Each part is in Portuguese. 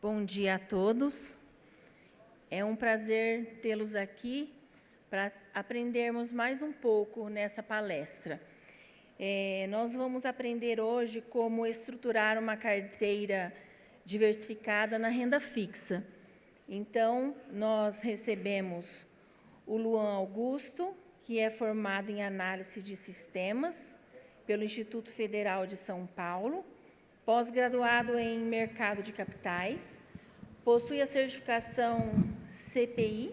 Bom dia a todos. É um prazer tê-los aqui para aprendermos mais um pouco nessa palestra. Nós vamos aprender hoje como estruturar uma carteira diversificada na renda fixa. Então, nós recebemos o Luan Augusto, que é formado em análise de sistemas pelo Instituto Federal de São Paulo, pós-graduado em mercado de capitais, possui a certificação CPI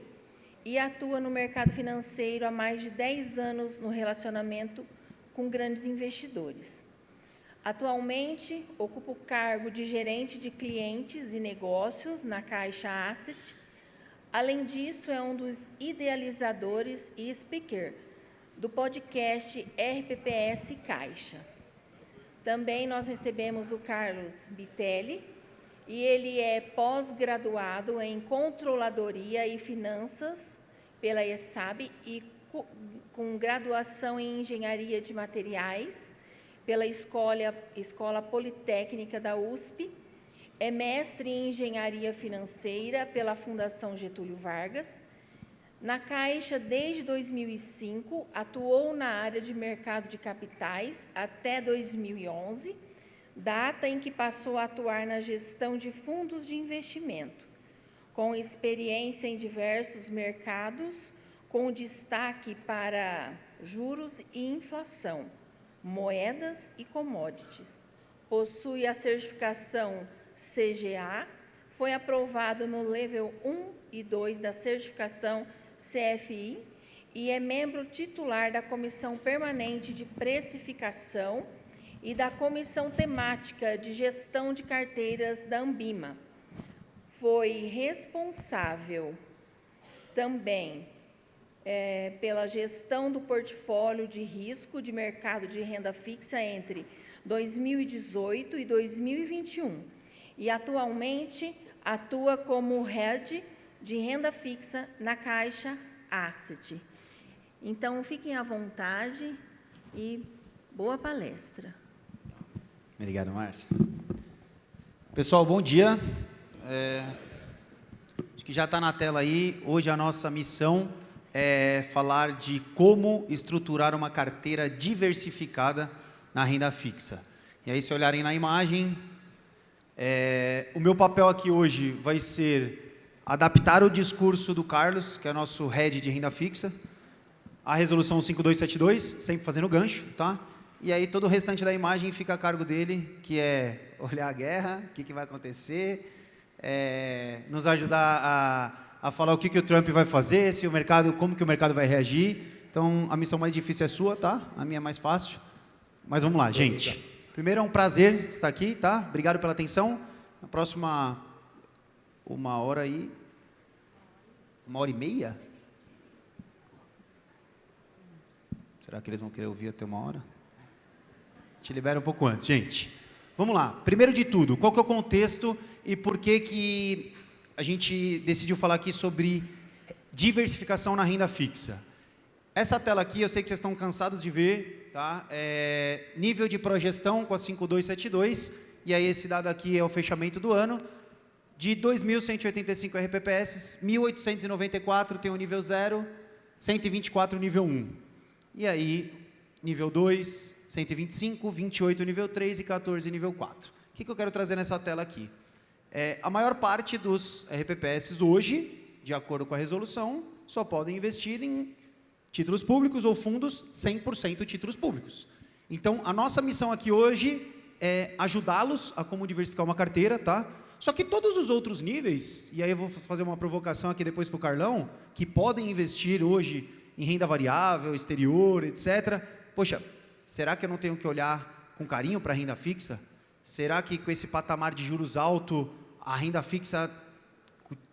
e atua no mercado financeiro há mais de 10 anos no relacionamento com grandes investidores. Atualmente, ocupa o cargo de gerente de clientes e negócios na Caixa Asset. Além disso, é um dos idealizadores e speaker do podcast RPPS Caixa. Também nós recebemos o Carlos Bitelli, e ele é pós-graduado em Controladoria e Finanças pela ESAB e com graduação em Engenharia de Materiais pela Escola Politécnica da USP, é mestre em Engenharia Financeira pela Fundação Getúlio Vargas. Na Caixa, desde 2005, atuou na área de mercado de capitais até 2011, data em que passou a atuar na gestão de fundos de investimento, com experiência em diversos mercados, com destaque para juros e inflação, moedas e commodities. Possui a certificação CGA, foi aprovado no Level 1 e 2 da certificação CFI e é membro titular da Comissão Permanente de Precificação e da Comissão Temática de Gestão de Carteiras da Ambima. Foi responsável também pela gestão do portfólio de risco de mercado de renda fixa entre 2018 e 2021 e atualmente atua como head de renda fixa na Caixa Asset. Então, fiquem à vontade e boa palestra. Obrigado, Márcia. Pessoal, bom dia. Acho que já está na tela aí. Hoje a nossa missão é falar de como estruturar uma carteira diversificada na renda fixa. E aí, se olharem na imagem, o meu papel aqui hoje vai ser adaptar o discurso do Carlos, que é nosso head de renda fixa, à resolução 5272, sempre fazendo gancho, tá? E aí todo o restante da imagem fica a cargo dele, que é olhar a guerra, o que vai acontecer, nos ajudar a falar o que o Trump vai fazer, se o mercado, como que o mercado vai reagir. Então, a missão mais difícil é sua, tá? A minha é mais fácil. Mas vamos lá, gente. Primeiro, é um prazer estar aqui, tá? Obrigado pela atenção. Na próxima 1h e meia? Será que eles vão querer ouvir até 1h? Te libera um pouco antes, gente. Vamos lá. Primeiro de tudo, qual que é o contexto e por que a gente decidiu falar aqui sobre diversificação na renda fixa? Essa tela aqui, eu sei que vocês estão cansados de ver, tá? Nível de projeção com a 5272, e aí esse dado aqui é o fechamento do ano, de 2.185 RPPS, 1.894 tem o nível 0, 124 nível 1. E aí, nível 2, 125, 28 nível 3 e 14 nível 4. O que eu quero trazer nessa tela aqui? A maior parte dos RPPS hoje, de acordo com a resolução, só podem investir em títulos públicos ou fundos 100% títulos públicos. Então, a nossa missão aqui hoje é ajudá-los a como diversificar uma carteira, tá? Só que todos os outros níveis, e aí eu vou fazer uma provocação aqui depois para o Carlão, que podem investir hoje em renda variável, exterior, etc. Poxa, será que eu não tenho que olhar com carinho para a renda fixa? Será que com esse patamar de juros alto, a renda fixa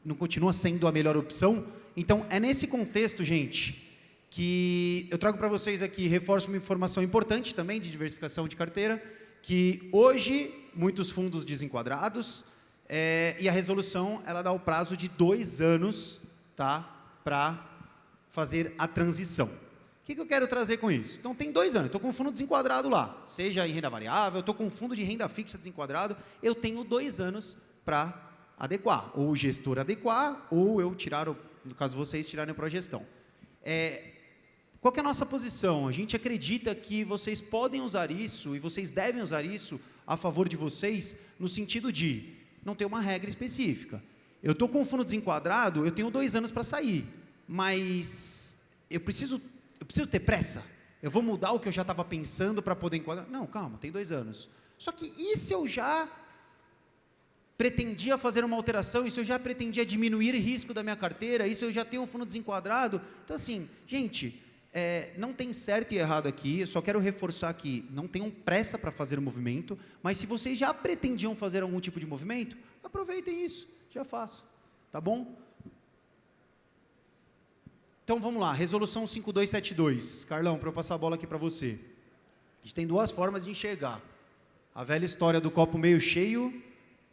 não continua sendo a melhor opção? Então, é nesse contexto, gente, que eu trago para vocês aqui, reforço uma informação importante também de diversificação de carteira, que hoje, muitos fundos desenquadrados, e a resolução, ela dá o prazo de 2 anos, tá, para fazer a transição. O que eu quero trazer com isso? Então, tem 2 anos, estou com um fundo desenquadrado lá, seja em renda variável, estou com um fundo de renda fixa desenquadrado, eu tenho 2 anos para adequar, ou o gestor adequar, ou eu tirar, no caso vocês, tirarem o pró-gestão. Qual que é a nossa posição? A gente acredita que vocês podem usar isso, e vocês devem usar isso a favor de vocês, no sentido de não ter uma regra específica. Eu estou com o fundo desenquadrado, eu tenho 2 anos para sair, mas eu preciso ter pressa. Eu vou mudar o que eu já estava pensando para poder enquadrar? Não, calma, tem 2 anos. Só que e se eu já pretendia fazer uma alteração, e se eu já pretendia diminuir o risco da minha carteira, e se eu já tenho um fundo desenquadrado? Então, assim, gente, não tem certo e errado aqui, eu só quero reforçar aqui, não tenham pressa para fazer o movimento, mas se vocês já pretendiam fazer algum tipo de movimento, aproveitem isso, já façam, tá bom? Então, vamos lá, resolução 5272. Carlão, para eu passar a bola aqui para você. A gente tem 2 formas de enxergar. A velha história do copo meio cheio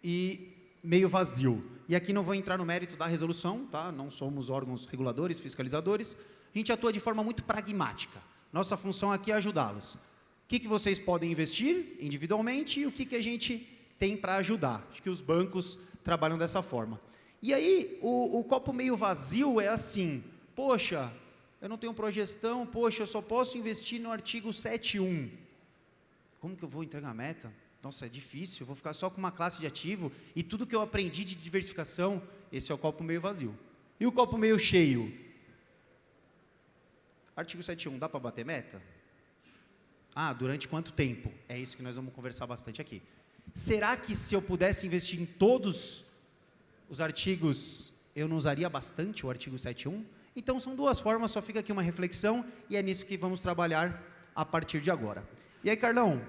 e meio vazio. E aqui não vou entrar no mérito da resolução, tá? Não somos órgãos reguladores, fiscalizadores. A gente atua de forma muito pragmática. Nossa função aqui é ajudá-los. O que vocês podem investir individualmente e o que a gente tem para ajudar. Acho que os bancos trabalham dessa forma. E aí, o copo meio vazio é assim... Poxa, eu não tenho pró-gestão, poxa, eu só posso investir no artigo 7.1. Como que eu vou entregar a meta? Nossa, é difícil, eu vou ficar só com uma classe de ativo e tudo que eu aprendi de diversificação, esse é o copo meio vazio. E o copo meio cheio? Artigo 7.1, dá para bater meta? Durante quanto tempo? É isso que nós vamos conversar bastante aqui. Será que se eu pudesse investir em todos os artigos, eu não usaria bastante o artigo 7.1? Então, são 2 formas, só fica aqui uma reflexão, e é nisso que vamos trabalhar a partir de agora. E aí, Carlão,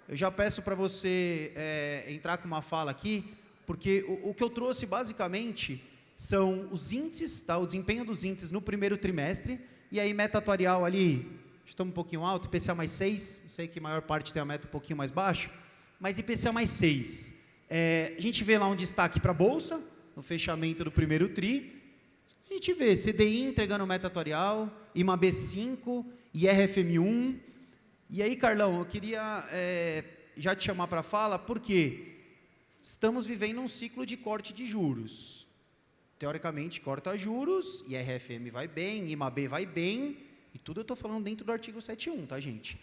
eu já peço para você entrar com uma fala aqui, porque o que eu trouxe, basicamente, são os índices, tá? O desempenho dos índices no primeiro trimestre, e aí, meta atuarial ali, estamos um pouquinho alto, IPCA mais 6, eu sei que a maior parte tem a meta um pouquinho mais baixa, mas IPCA mais 6. A gente vê lá um destaque para a Bolsa, no fechamento do primeiro TRI, a gente vê CDI entregando meta atuarial, IMAB 5, IRFM1. E aí, Carlão, eu queria já te chamar para a fala, porque estamos vivendo um ciclo de corte de juros. Teoricamente, corta juros, IRFM vai bem, IMAB vai bem, e tudo eu estou falando dentro do artigo 7.1, tá, gente?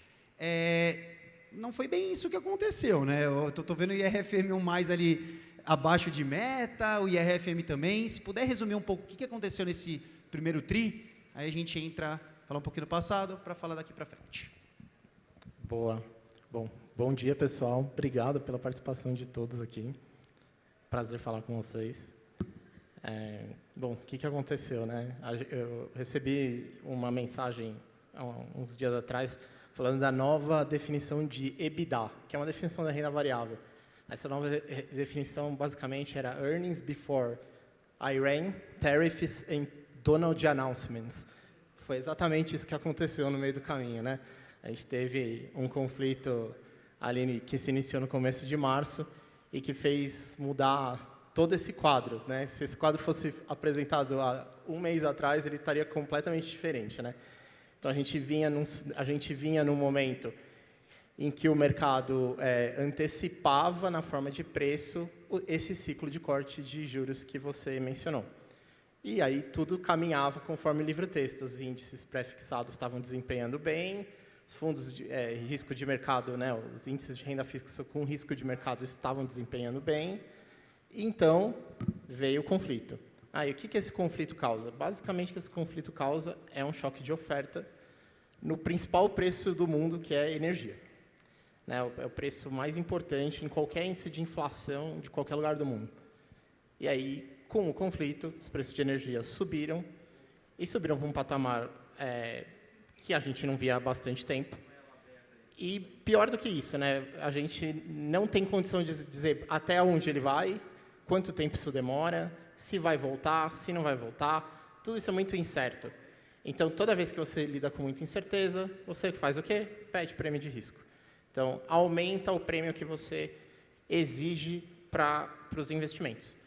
Não foi bem isso que aconteceu, né? Eu estou vendo o IRFM1 mais ali abaixo de meta, o IRFM também. Se puder resumir um pouco o que aconteceu nesse primeiro TRI, aí a gente entra, falar um pouquinho do passado, para falar daqui para frente. Boa. Bom dia, pessoal. Obrigado pela participação de todos aqui. Prazer falar com vocês. O que aconteceu, né? Eu recebi uma mensagem há uns dias atrás falando da nova definição de EBITDA, que é uma definição da renda variável. Essa nova definição, basicamente, era Earnings Before Iran, Tariffs and Donald Announcements. Foi exatamente isso que aconteceu no meio do caminho, né? A gente teve um conflito ali que se iniciou no começo de março e que fez mudar todo esse quadro, né? Se esse quadro fosse apresentado há um mês atrás, ele estaria completamente diferente, né? Então, a gente vinha num momento em que o mercado antecipava, na forma de preço, esse ciclo de corte de juros que você mencionou. E aí tudo caminhava conforme o livro-texto. Os índices pré-fixados estavam desempenhando bem, os fundos de risco de mercado, né, os índices de renda fixa com risco de mercado estavam desempenhando bem. E então, veio o conflito. E o que esse conflito causa? Basicamente, o que esse conflito causa é um choque de oferta no principal preço do mundo, que é energia. É o preço mais importante em qualquer índice de inflação de qualquer lugar do mundo. E aí, com o conflito, os preços de energia subiram, e subiram para um patamar que a gente não via há bastante tempo. E pior do que isso, né? A gente não tem condição de dizer até onde ele vai, quanto tempo isso demora, se vai voltar, se não vai voltar. Tudo isso é muito incerto. Então, toda vez que você lida com muita incerteza, você faz o quê? Pede prêmio de risco. Então, aumenta o prêmio que você exige para os investimentos.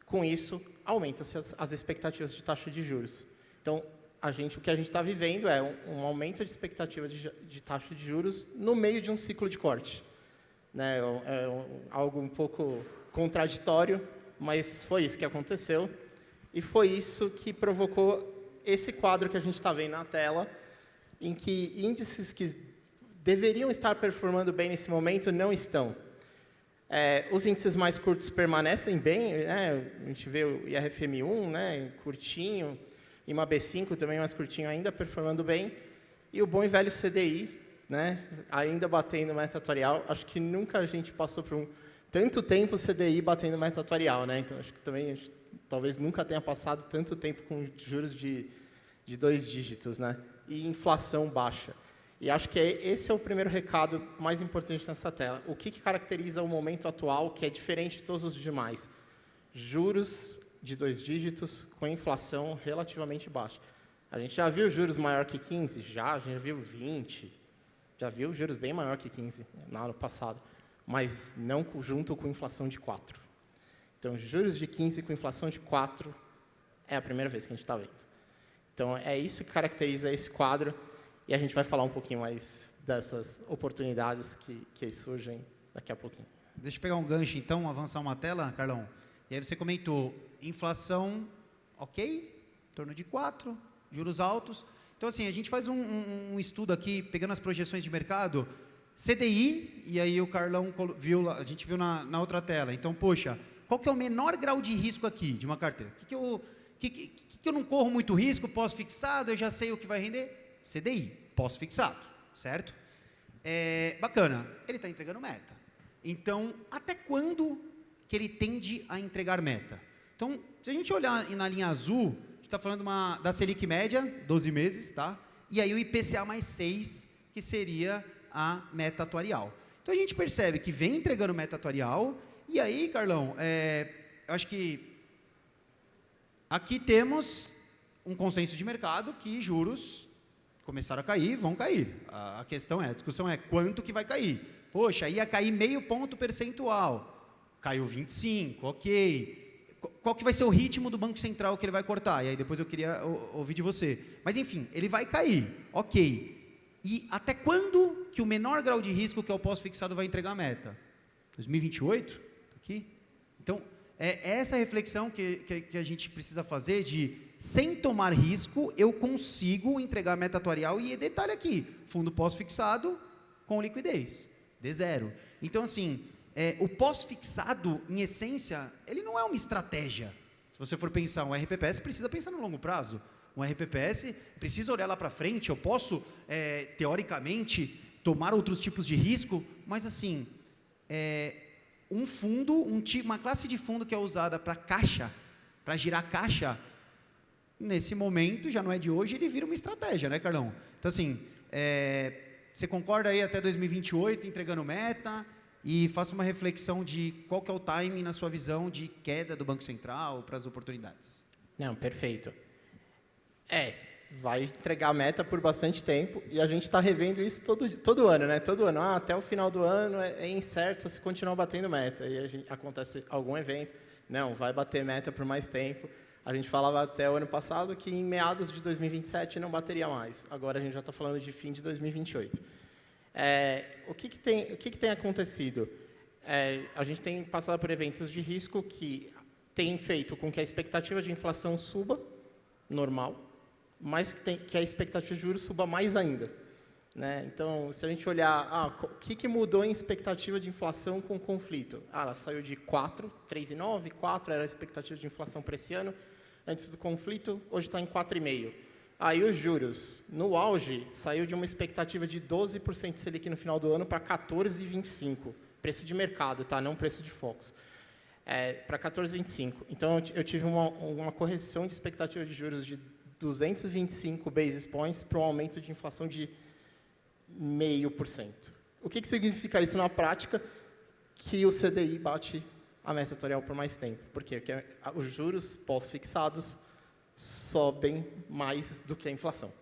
Com isso, aumenta-se as expectativas de taxa de juros. Então, o que a gente está vivendo é um aumento de expectativa de taxa de juros no meio de um ciclo de corte. Né? Algo um pouco contraditório, mas foi isso que aconteceu. E foi isso que provocou esse quadro que a gente está vendo na tela, em que índices que deveriam estar performando bem nesse momento não estão. Os índices mais curtos permanecem bem, né? A gente vê o IRFM1, né? Curtinho, e uma B5 também mais curtinho ainda, performando bem. E o bom e velho CDI, né? Ainda batendo meta atuarial. Acho que nunca a gente passou por tanto tempo o CDI batendo meta atuarial, né? Então, acho que também, talvez nunca tenha passado tanto tempo com juros de 2 dígitos, né? E inflação baixa. E acho que esse é o primeiro recado mais importante nessa tela. O que caracteriza o momento atual, que é diferente de todos os demais? Juros de 2 dígitos com inflação relativamente baixa. A gente já viu juros maior que 15? Já viu 20. Já viu juros bem maior que 15 no ano passado. Mas não junto com inflação de 4. Então, juros de 15 com inflação de 4 é a primeira vez que a gente está vendo. Então, é isso que caracteriza esse quadro. E a gente vai falar um pouquinho mais dessas oportunidades que surgem daqui a pouquinho. Deixa eu pegar um gancho, então, avançar uma tela, Carlão. E aí você comentou, inflação, ok, em torno de 4, juros altos. Então, assim, a gente faz um estudo aqui, pegando as projeções de mercado, CDI, e aí o Carlão viu, a gente viu na outra tela. Então, poxa, qual que é o menor grau de risco aqui de uma carteira? Que eu não corro muito risco, pós-fixado, eu já sei o que vai render? CDI, pós-fixado, certo? Bacana, ele está entregando meta. Então, até quando que ele tende a entregar meta? Então, se a gente olhar na linha azul, a gente está falando da Selic média, 12 meses, tá? E aí o IPCA mais 6, que seria a meta atuarial. Então, a gente percebe que vem entregando meta atuarial, e aí, Carlão, eu acho que aqui temos um consenso de mercado que juros começaram a cair, vão cair. A questão a discussão é quanto que vai cair. Poxa, ia cair meio ponto percentual. Caiu 25, ok. Qual que vai ser o ritmo do Banco Central que ele vai cortar? E aí depois eu queria ouvir de você. Mas enfim, ele vai cair, ok. E até quando que o menor grau de risco, que é o pós-fixado, vai entregar a meta? 2028? Aqui? Então, é essa reflexão que a gente precisa fazer de, sem tomar risco, eu consigo entregar a meta atuarial e detalhe aqui, fundo pós-fixado com liquidez, D0. Então, assim, o pós-fixado, em essência, ele não é uma estratégia. Se você for pensar, um RPPS precisa pensar no longo prazo. Um RPPS precisa olhar lá para frente, eu posso, teoricamente, tomar outros tipos de risco, mas, assim, um fundo, uma classe de fundo que é usada para caixa, para girar caixa, nesse momento, já não é de hoje, ele vira uma estratégia, né, Carlão? Então, assim, você concorda aí até 2028, entregando meta, e faça uma reflexão de qual que é o timing, na sua visão, de queda do Banco Central para as oportunidades. Não, perfeito. Vai entregar a meta por bastante tempo, e a gente está revendo isso todo ano, né? Todo ano, até o final do ano é incerto se continuar batendo meta, e acontece algum evento, não, vai bater meta por mais tempo. A gente falava até o ano passado que em meados de 2027 não bateria mais, agora a gente já está falando de fim de 2028. O que tem acontecido? A gente tem passado por eventos de risco que têm feito com que a expectativa de inflação suba, normal, mas que a expectativa de juros suba mais ainda, né? Então, se a gente olhar, o que mudou em expectativa de inflação com o conflito? Ela saiu de 4, 3,9, 4 era a expectativa de inflação para esse ano, antes do conflito, hoje está em 4,5. Aí os juros, no auge, saiu de uma expectativa de 12% Selic no final do ano para 14,25. Preço de mercado, tá? Não preço de Focus. Para 14,25. Então, eu tive uma correção de expectativa de juros de 225 basis points para um aumento de inflação de 0,5%. O que significa isso na prática? Que o CDI bate a meta atuarial por mais tempo. Por quê? Porque os juros pós-fixados sobem mais do que a inflação,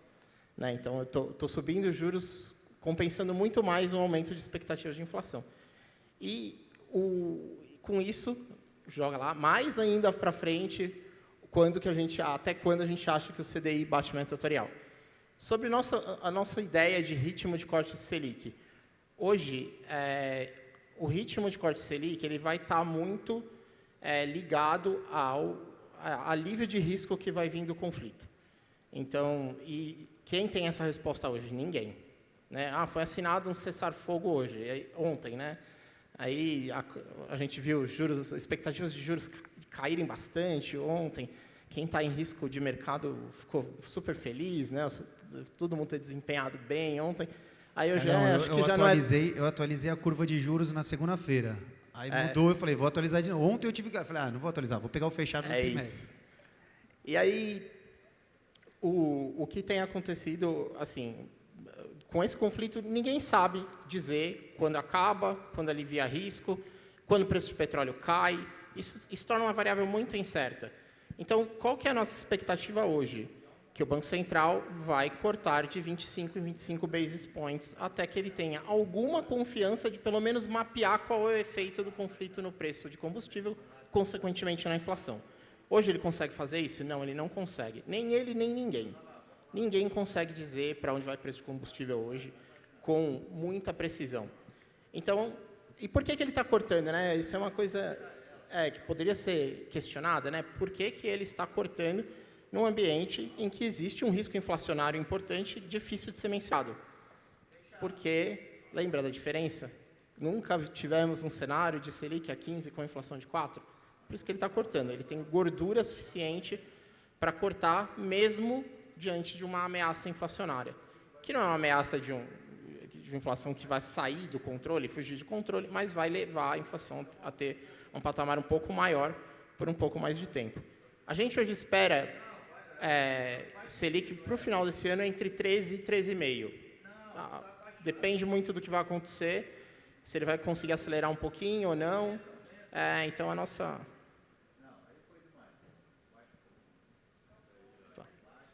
né? Então, eu estou subindo os juros, compensando muito mais o aumento de expectativa de inflação. E, com isso, joga lá mais ainda para frente, até quando a gente acha que o CDI bate a meta atuarial. Sobre a nossa ideia de ritmo de corte de Selic. Hoje, o ritmo de corte de Selic ele vai estar muito ligado ao alívio de risco que vai vir do conflito. Então, e quem tem essa resposta hoje? Ninguém. Né? Foi assinado um cessar-fogo hoje, ontem, né? Aí a gente viu expectativas de juros caírem bastante ontem. Quem está em risco de mercado ficou super feliz, né? Todo mundo tem desempenhado bem ontem. Aí eu Eu atualizei a curva de juros na segunda-feira. Aí mudou, eu falei, vou atualizar de novo. Ontem eu tive que... falei, não vou atualizar, vou pegar o fechado do trimestre. E aí, o que tem acontecido, assim, com esse conflito, ninguém sabe dizer quando acaba, quando alivia risco, quando o preço de petróleo cai. Isso torna uma variável muito incerta. Então, qual que é a nossa expectativa hoje? Que o Banco Central vai cortar de 25 em 25 basis points até que ele tenha alguma confiança de, pelo menos, mapear qual é o efeito do conflito no preço de combustível, consequentemente na inflação. Hoje ele consegue fazer isso? Não, ele não consegue. Nem ele, nem ninguém. Ninguém consegue dizer para onde vai o preço de combustível hoje com muita precisão. Então, e por que ele está cortando? Né? Isso é uma coisa que poderia ser questionada. Né? Por que ele está cortando num ambiente em que existe um risco inflacionário importante, difícil de ser mensurado? Porque, lembra da diferença? Nunca tivemos um cenário de Selic a 15 com inflação de 4. Por isso que ele está cortando. Ele tem gordura suficiente para cortar, mesmo diante de uma ameaça inflacionária, que não é uma ameaça de inflação que vai sair do controle, fugir de controle, mas vai levar a inflação a ter um patamar um pouco maior por um pouco mais de tempo. A gente hoje espera Selic para o final desse ano entre 13 e 13,5. Depende muito do que vai acontecer, se ele vai conseguir acelerar um pouquinho ou não. Então, a nossa...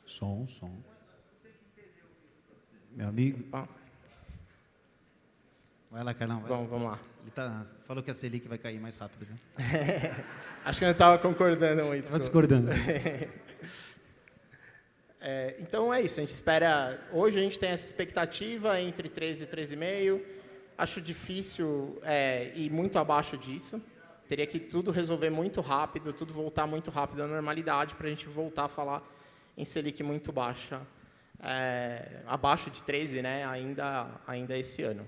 Som. Meu amigo. Vai lá, Carlão. Vamos lá. Ele falou que a Selic vai cair mais rápido, viu? Acho que eu não estava concordando muito. Estava discordando. Então é isso, a gente espera... Hoje a gente tem essa expectativa entre 13 e 13,5. Acho difícil ir muito abaixo disso. Teria que tudo resolver muito rápido, tudo voltar muito rápido à normalidade para a gente voltar a falar em Selic muito baixa, abaixo de 13, né, ainda esse ano.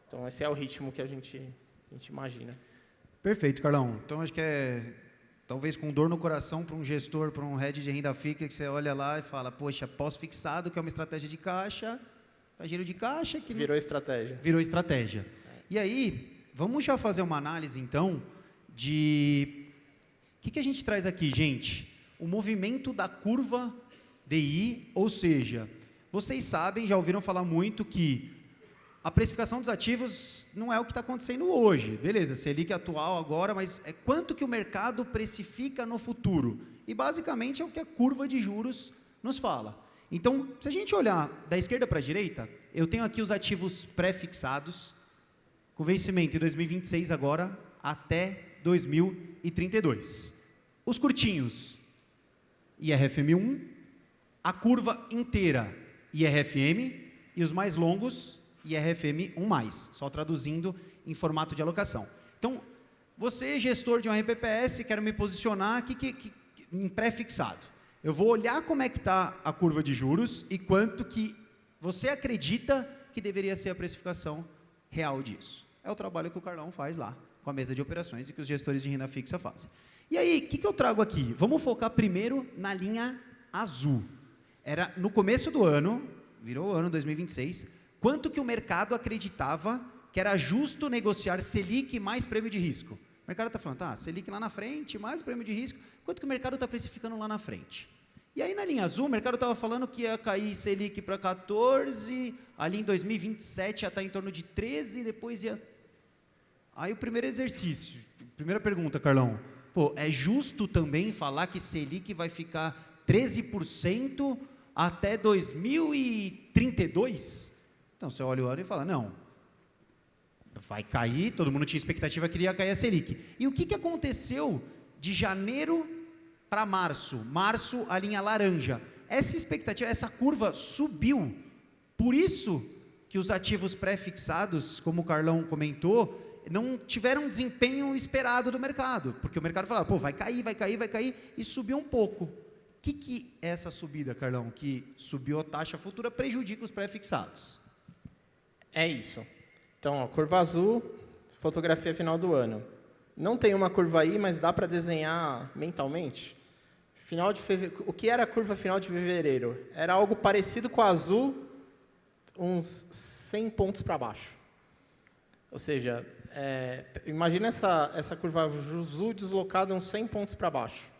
Então, esse é o ritmo que a gente imagina. Perfeito, Carlão. Então, acho que talvez com dor no coração para um gestor, para um head de renda fixa, que você olha lá e fala, poxa, pós-fixado, que é uma estratégia de caixa, giro de caixa... que Virou estratégia. Virou estratégia. E aí, vamos já fazer uma análise, então, de... O que a gente traz aqui, gente? O movimento da curva DI, ou seja, vocês sabem, já ouviram falar muito que a precificação dos ativos não é o que está acontecendo hoje. Beleza, Selic atual agora, mas é quanto que o mercado precifica no futuro. E, basicamente, é o que a curva de juros nos fala. Então, se a gente olhar da esquerda para a direita, eu tenho aqui os ativos pré-fixados, com vencimento em 2026 agora, até 2032. Os curtinhos, IRFM1, a curva inteira, IRFM, e os mais longos, IRFM1+, só traduzindo em formato de alocação. Então, você, gestor de um RPPS, quero me posicionar aqui em pré-fixado. Eu vou olhar como é que está a curva de juros e quanto que você acredita que deveria ser a precificação real disso. É o trabalho que o Carlão faz lá, com a mesa de operações e que os gestores de renda fixa fazem. E aí, o que eu trago aqui? Vamos focar primeiro na linha azul. Era no começo do ano, virou o ano 2026, quanto que o mercado acreditava que era justo negociar Selic mais prêmio de risco. O mercado está falando, Selic lá na frente, mais prêmio de risco. Quanto que o mercado está precificando lá na frente? E aí, na linha azul, o mercado estava falando que ia cair Selic para 14, ali em 2027 ia estar em torno de 13, depois ia... Aí o primeiro exercício, primeira pergunta, Carlão. É justo também falar que Selic vai ficar 13% até 2032? Então, você olha o ano e fala, não, vai cair, todo mundo tinha expectativa que iria cair a Selic. E o que aconteceu de janeiro para março? Março, a linha laranja. Essa expectativa, essa curva subiu. Por isso que os ativos pré-fixados, como o Carlão comentou, não tiveram um desempenho esperado do mercado, porque o mercado falava, pô, vai cair, e subiu um pouco. O que é essa subida, Carlão, que subiu a taxa futura, prejudica os pré-fixados? É isso. Então, a curva azul, fotografia final do ano. Não tem uma curva aí, mas dá para desenhar mentalmente? O que era a curva final de fevereiro? Era algo parecido com a azul, uns 100 pontos para baixo. Ou seja, imagina essa curva azul deslocada uns 100 pontos para baixo.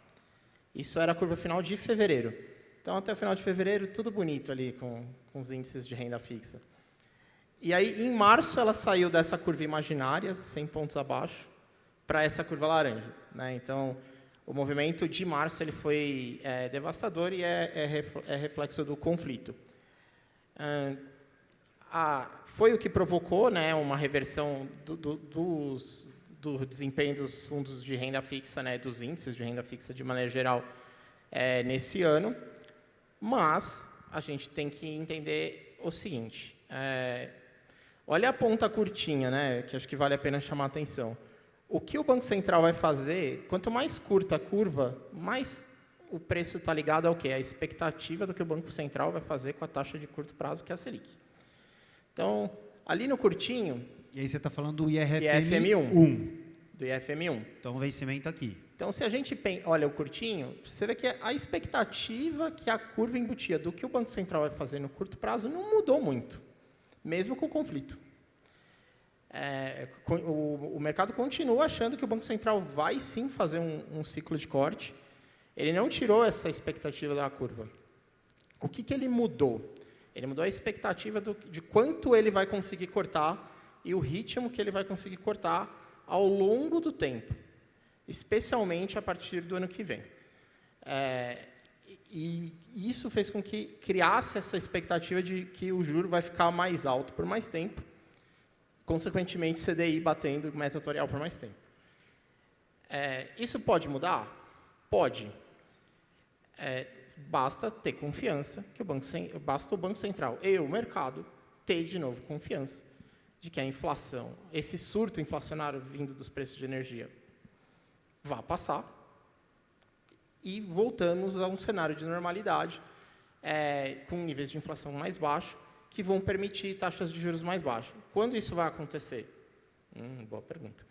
Isso era a curva final de fevereiro. Então, até o final de fevereiro, tudo bonito ali com os índices de renda fixa. E aí, em março, ela saiu dessa curva imaginária, 100 pontos abaixo, para essa curva laranja, né? Então, o movimento de março ele foi devastador e é reflexo do conflito. Foi o que provocou, né, uma reversão do desempenho dos fundos de renda fixa, né, dos índices de renda fixa de maneira geral, nesse ano. Mas a gente tem que entender o seguinte: olha a ponta curtinha, né, que acho que vale a pena chamar a atenção. O que o Banco Central vai fazer, quanto mais curta a curva, mais o preço está ligado ao quê? A expectativa do que o Banco Central vai fazer com a taxa de curto prazo, que é a Selic. Então, ali no curtinho... E aí você está falando do IRFM 1. Do IRFM 1. Então, o vencimento aqui. Então, se a gente olha o curtinho, você vê que a expectativa que a curva embutia do que o Banco Central vai fazer no curto prazo não mudou muito, mesmo com o conflito. O mercado continua achando que o Banco Central vai sim fazer um ciclo de corte. Ele não tirou essa expectativa da curva. O que ele mudou? Ele mudou a expectativa de quanto ele vai conseguir cortar e o ritmo que ele vai conseguir cortar ao longo do tempo, especialmente a partir do ano que vem. E isso fez com que criasse essa expectativa de que o juro vai ficar mais alto por mais tempo, consequentemente, CDI batendo meta atuarial por mais tempo. Isso pode mudar? Pode. Basta ter confiança, basta o Banco Central e o mercado ter, de novo, confiança de que a inflação, esse surto inflacionário vindo dos preços de energia, vai passar e voltamos a um cenário de normalidade, com níveis de inflação mais baixos, que vão permitir taxas de juros mais baixas. Quando isso vai acontecer? Boa pergunta.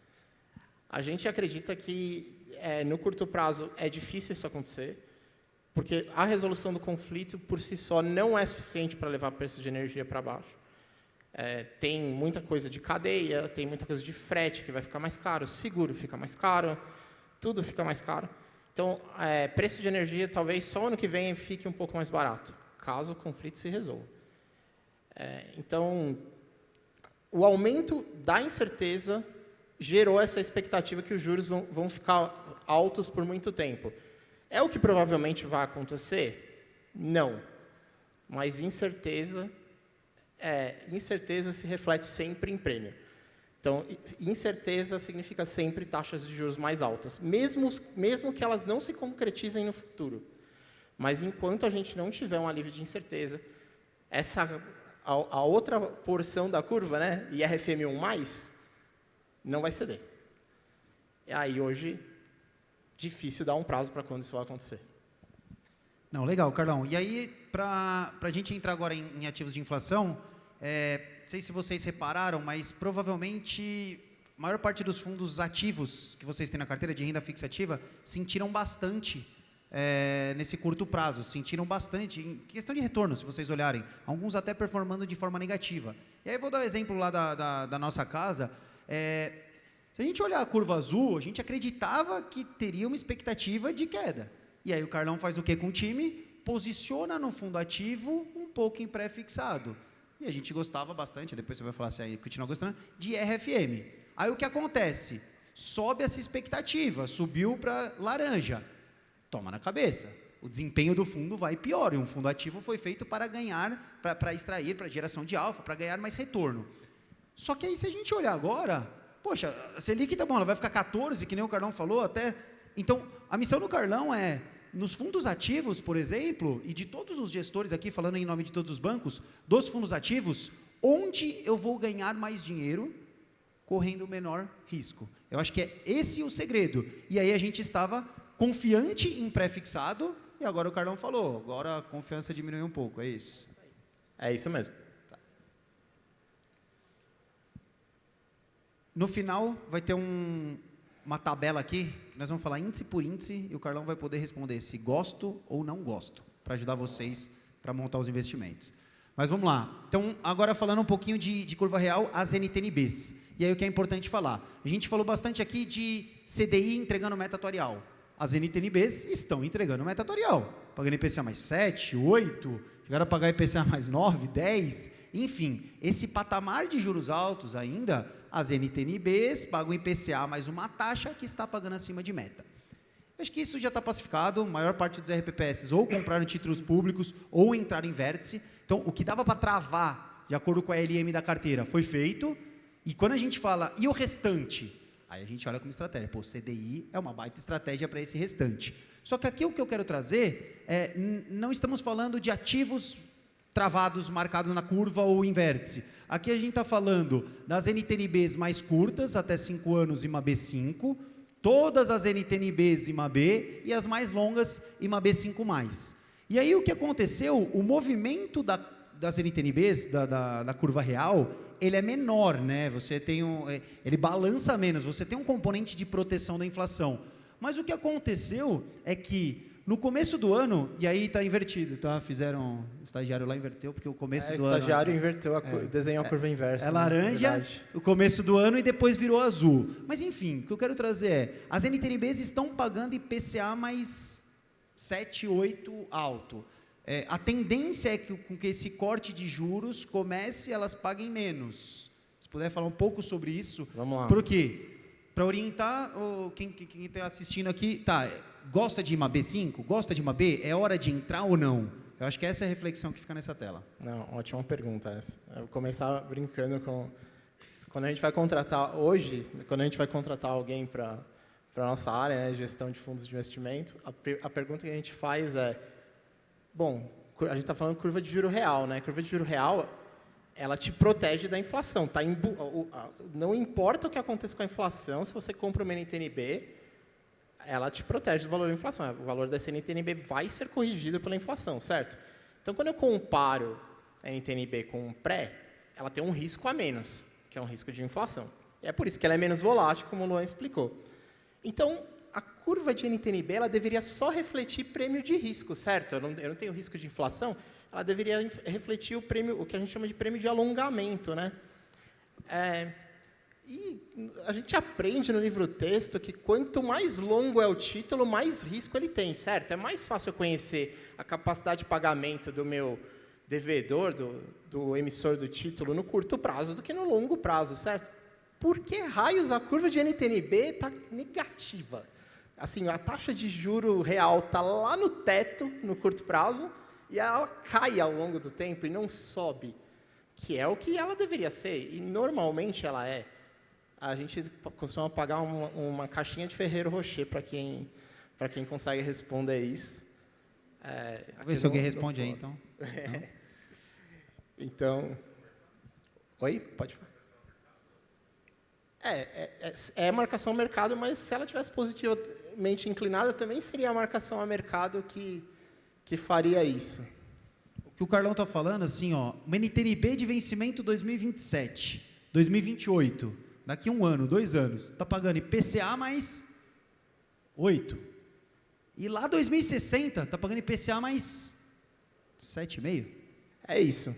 A gente acredita que, no curto prazo, é difícil isso acontecer, porque a resolução do conflito, por si só, não é suficiente para levar o preço de energia para baixo. Tem muita coisa de cadeia, tem muita coisa de frete, que vai ficar mais caro, seguro fica mais caro, tudo fica mais caro. Então, preço de energia, talvez só ano que vem fique um pouco mais barato, caso o conflito se resolva. Então, o aumento da incerteza gerou essa expectativa que os juros vão ficar altos por muito tempo. É o que provavelmente vai acontecer? Não. Mas incerteza se reflete sempre em prêmio. Então, incerteza significa sempre taxas de juros mais altas, mesmo que elas não se concretizem no futuro. Mas enquanto a gente não tiver um alívio de incerteza, a outra porção da curva, né, IRFM1+, não vai ceder. E aí, hoje, difícil dar um prazo para quando isso vai acontecer. Não, legal, Carlão. E aí, para a gente entrar agora em ativos de inflação, não sei se vocês repararam, mas provavelmente a maior parte dos fundos ativos que vocês têm na carteira de renda fixa ativa sentiram bastante nesse curto prazo, sentiram bastante, em questão de retorno, se vocês olharem, alguns até performando de forma negativa. E aí eu vou dar o exemplo lá da nossa casa. Se a gente olhar a curva azul, a gente acreditava que teria uma expectativa de queda. E aí o Carlão faz o que com o time? Posiciona no fundo ativo um pouco em pré-fixado. E a gente gostava bastante, depois você vai falar se aí continua gostando, de RFM. Aí o que acontece? Sobe essa expectativa, subiu para laranja. Toma na cabeça. O desempenho do fundo vai pior. E um fundo ativo foi feito para ganhar, para extrair, para geração de alfa, para ganhar mais retorno. Só que aí, se a gente olhar agora, poxa, a Selic tá bom, ela vai ficar 14, que nem o Carlão falou, até... Então, a missão do Carlão é, nos fundos ativos, por exemplo, e de todos os gestores aqui, falando em nome de todos os bancos, dos fundos ativos, onde eu vou ganhar mais dinheiro correndo o menor risco. Eu acho que é esse o segredo. E aí a gente estava confiante em pré-fixado, e agora o Carlão falou, agora a confiança diminuiu um pouco, é isso? É isso mesmo. No final, vai ter uma tabela aqui, que nós vamos falar índice por índice, e o Carlão vai poder responder se gosto ou não gosto, para ajudar vocês para montar os investimentos. Mas vamos lá. Então, agora falando um pouquinho de curva real, as NTNBs. E aí o que é importante falar? A gente falou bastante aqui de CDI entregando meta atuarial. As NTNBs estão entregando meta atuarial, pagando IPCA mais 7, 8, chegaram a pagar IPCA mais 9, 10, enfim, esse patamar de juros altos ainda, as NTNBs pagam IPCA mais uma taxa que está pagando acima de meta. Acho que isso já está pacificado, a maior parte dos RPPS ou compraram títulos públicos ou entraram em vértice. Então, o que dava para travar, de acordo com a LM da carteira, foi feito. E quando a gente fala, e o restante? Aí a gente olha como estratégia. Pô, CDI é uma baita estratégia para esse restante. Só que aqui o que eu quero trazer é, não estamos falando de ativos travados, marcados na curva ou em vértice. Aqui a gente está falando das NTNBs mais curtas, até 5 anos, IMA B5, todas as NTNBs IMA B e as mais longas IMA B5+. E aí o que aconteceu, o movimento das NTNBs, da curva real, ele é menor, né? Você tem ele balança menos, você tem um componente de proteção da inflação. Mas o que aconteceu é que no começo do ano, e aí está invertido, tá? Fizeram, o estagiário lá inverteu, porque o começo do ano... O estagiário inverteu, desenhou a curva inversa. É laranja, o começo do ano, e depois virou azul. Mas enfim, o que eu quero trazer é, as NTNBs estão pagando IPCA mais 7, 8 alto. A tendência é que com que esse corte de juros comece, elas paguem menos. Se puder falar um pouco sobre isso. Vamos lá. Por quê? Para orientar quem está assistindo aqui, tá, gosta de IMA B5? Gosta de IMA B? É hora de entrar ou não? Eu acho que essa é a reflexão que fica nessa tela. Não, ótima pergunta essa. Eu vou começar brincando com... Quando a gente vai contratar hoje, quando a gente vai contratar alguém para a nossa área, né, gestão de fundos de investimento, a pergunta que a gente faz é, bom, a gente está falando curva de juro real, né? Curva de juro real, ela te protege da inflação. Tá não importa o que aconteça com a inflação, se você compra uma NTNB, ela te protege do valor da inflação. O valor dessa NTNB vai ser corrigido pela inflação, certo? Então, quando eu comparo a NTNB com um pré, ela tem um risco a menos, que é um risco de inflação. E é por isso que ela é menos volátil, como o Luan explicou. Então, a curva de NTNB ela deveria só refletir prêmio de risco, certo? Eu não tenho risco de inflação, ela deveria refletir o que a gente chama de prêmio de alongamento, né? E a gente aprende no livro-texto que quanto mais longo é o título, mais risco ele tem, certo? É mais fácil eu conhecer a capacidade de pagamento do meu devedor, do emissor do título, no curto prazo do que no longo prazo, certo? Por que raios a curva de NTNB está negativa? Assim, a taxa de juro real está lá no teto, no curto prazo, e ela cai ao longo do tempo e não sobe, que é o que ela deveria ser, e normalmente ela é. A gente costuma pagar uma caixinha de Ferrero Rocher para quem consegue responder isso. Vamos ver se alguém responde aí, então. Então... Oi? Pode falar. É a marcação ao mercado, mas se ela tivesse positivamente inclinada, também seria a marcação a mercado que faria isso. O que o Carlão está falando, assim, ó, uma NTNB de vencimento 2027, 2028, daqui a 1 ano, 2 anos, está pagando IPCA mais 8. E lá 2060, está pagando IPCA mais 7,5. É isso.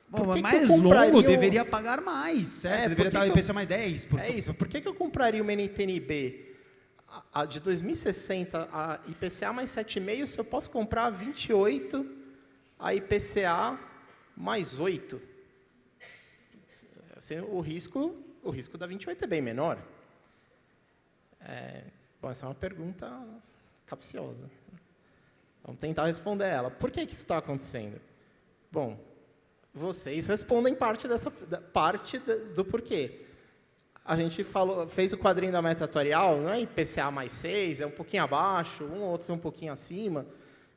Bom, mas mais longo deveria pagar mais, certo? Deveria estar IPCA mais 10. É isso. Por que eu compraria uma NTNB de 2060 a IPCA mais 7,5 se eu posso comprar 28 a IPCA mais 8? Assim, o risco da 28 é bem menor. Bom, essa é uma pergunta capciosa. Vamos tentar responder ela. Por que isso está acontecendo? Bom, vocês respondem parte do porquê. A gente fez o quadrinho da meta atuarial, não é IPCA mais 6, é um pouquinho abaixo, um ou outro é um pouquinho acima.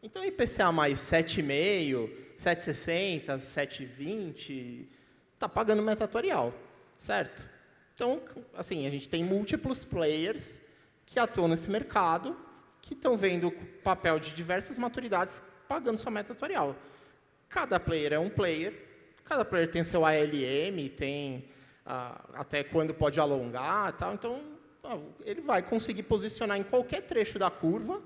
Então, IPCA mais 7,5, 7,60, 7,20, está pagando meta atuarial, certo? Então, assim, a gente tem múltiplos players que atuam nesse mercado, que estão vendo o papel de diversas maturidades pagando sua meta atuarial. Cada player é um player, cada player tem seu ALM, tem até quando pode alongar e tal. Então, ele vai conseguir posicionar em qualquer trecho da curva,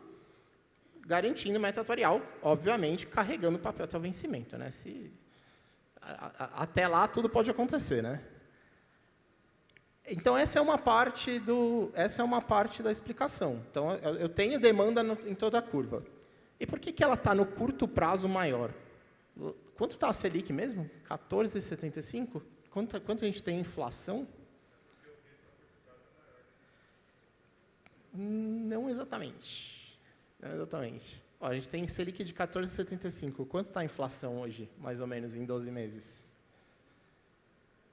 garantindo meta atuarial, obviamente, carregando o papel até o vencimento, né? Até lá, tudo pode acontecer, né? Então, essa é uma parte da explicação. Então, eu tenho demanda em toda a curva. E por que ela está no curto prazo maior? Quanto está a Selic mesmo? 14,75? Quanto a gente tem em inflação? Não exatamente. Não exatamente. Ó, a gente tem Selic de 14,75. Quanto está a inflação hoje, mais ou menos, em 12 meses?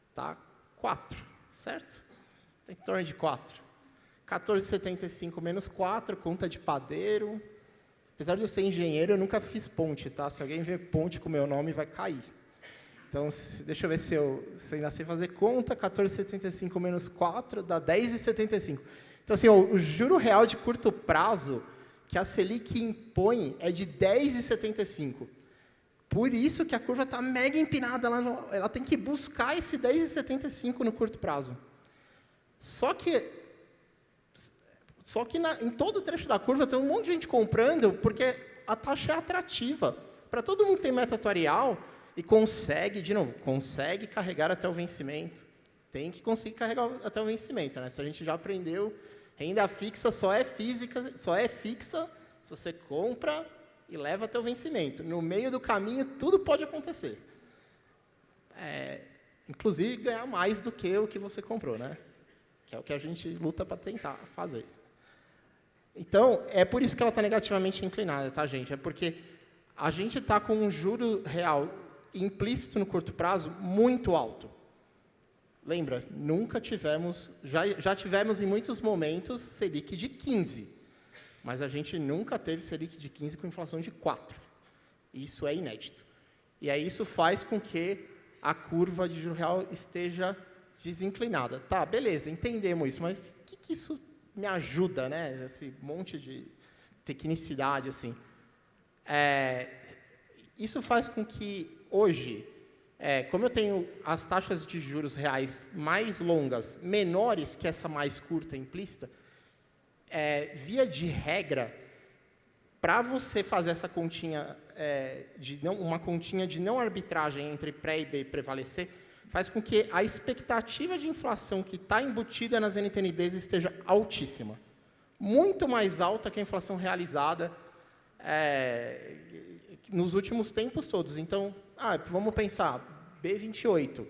Está 4, certo? Está em torno de 4. 14,75 menos 4, conta de padeiro. Apesar de eu ser engenheiro, eu nunca fiz ponte, tá? Se alguém ver ponte com o meu nome, vai cair. Então, deixa eu ver se eu ainda sei fazer conta. 14,75 menos 4 dá 10,75. Então, assim, o juro real de curto prazo que a Selic impõe é de 10,75. Por isso que a curva está mega empinada. Ela tem que buscar esse 10,75 no curto prazo. Só que em todo o trecho da curva tem um monte de gente comprando porque a taxa é atrativa. Para todo mundo que tem meta atuarial e consegue carregar até o vencimento. Tem que conseguir carregar até o vencimento, né? Se a gente já aprendeu, renda fixa só é fixa se você compra e leva até o vencimento. No meio do caminho, tudo pode acontecer. Inclusive, ganhar mais do que o que você comprou, né? Que é o que a gente luta para tentar fazer. Então, é por isso que ela está negativamente inclinada, tá, gente? É porque a gente está com um juro real implícito no curto prazo muito alto. Lembra? Nunca tivemos, já tivemos em muitos momentos Selic de 15, mas a gente nunca teve Selic de 15 com inflação de 4. Isso é inédito. E aí isso faz com que a curva de juro real esteja desinclinada. Tá, beleza, entendemos isso, mas o que isso me ajuda, né? Esse monte de tecnicidade, assim. Isso faz com que, hoje, como eu tenho as taxas de juros reais mais longas, menores que essa mais curta implícita, via de regra, para você fazer essa continha, uma continha de não arbitragem entre pré e B prevalecer, faz com que a expectativa de inflação que está embutida nas NTNBs esteja altíssima. Muito mais alta que a inflação realizada nos últimos tempos todos. Então, vamos pensar, B28,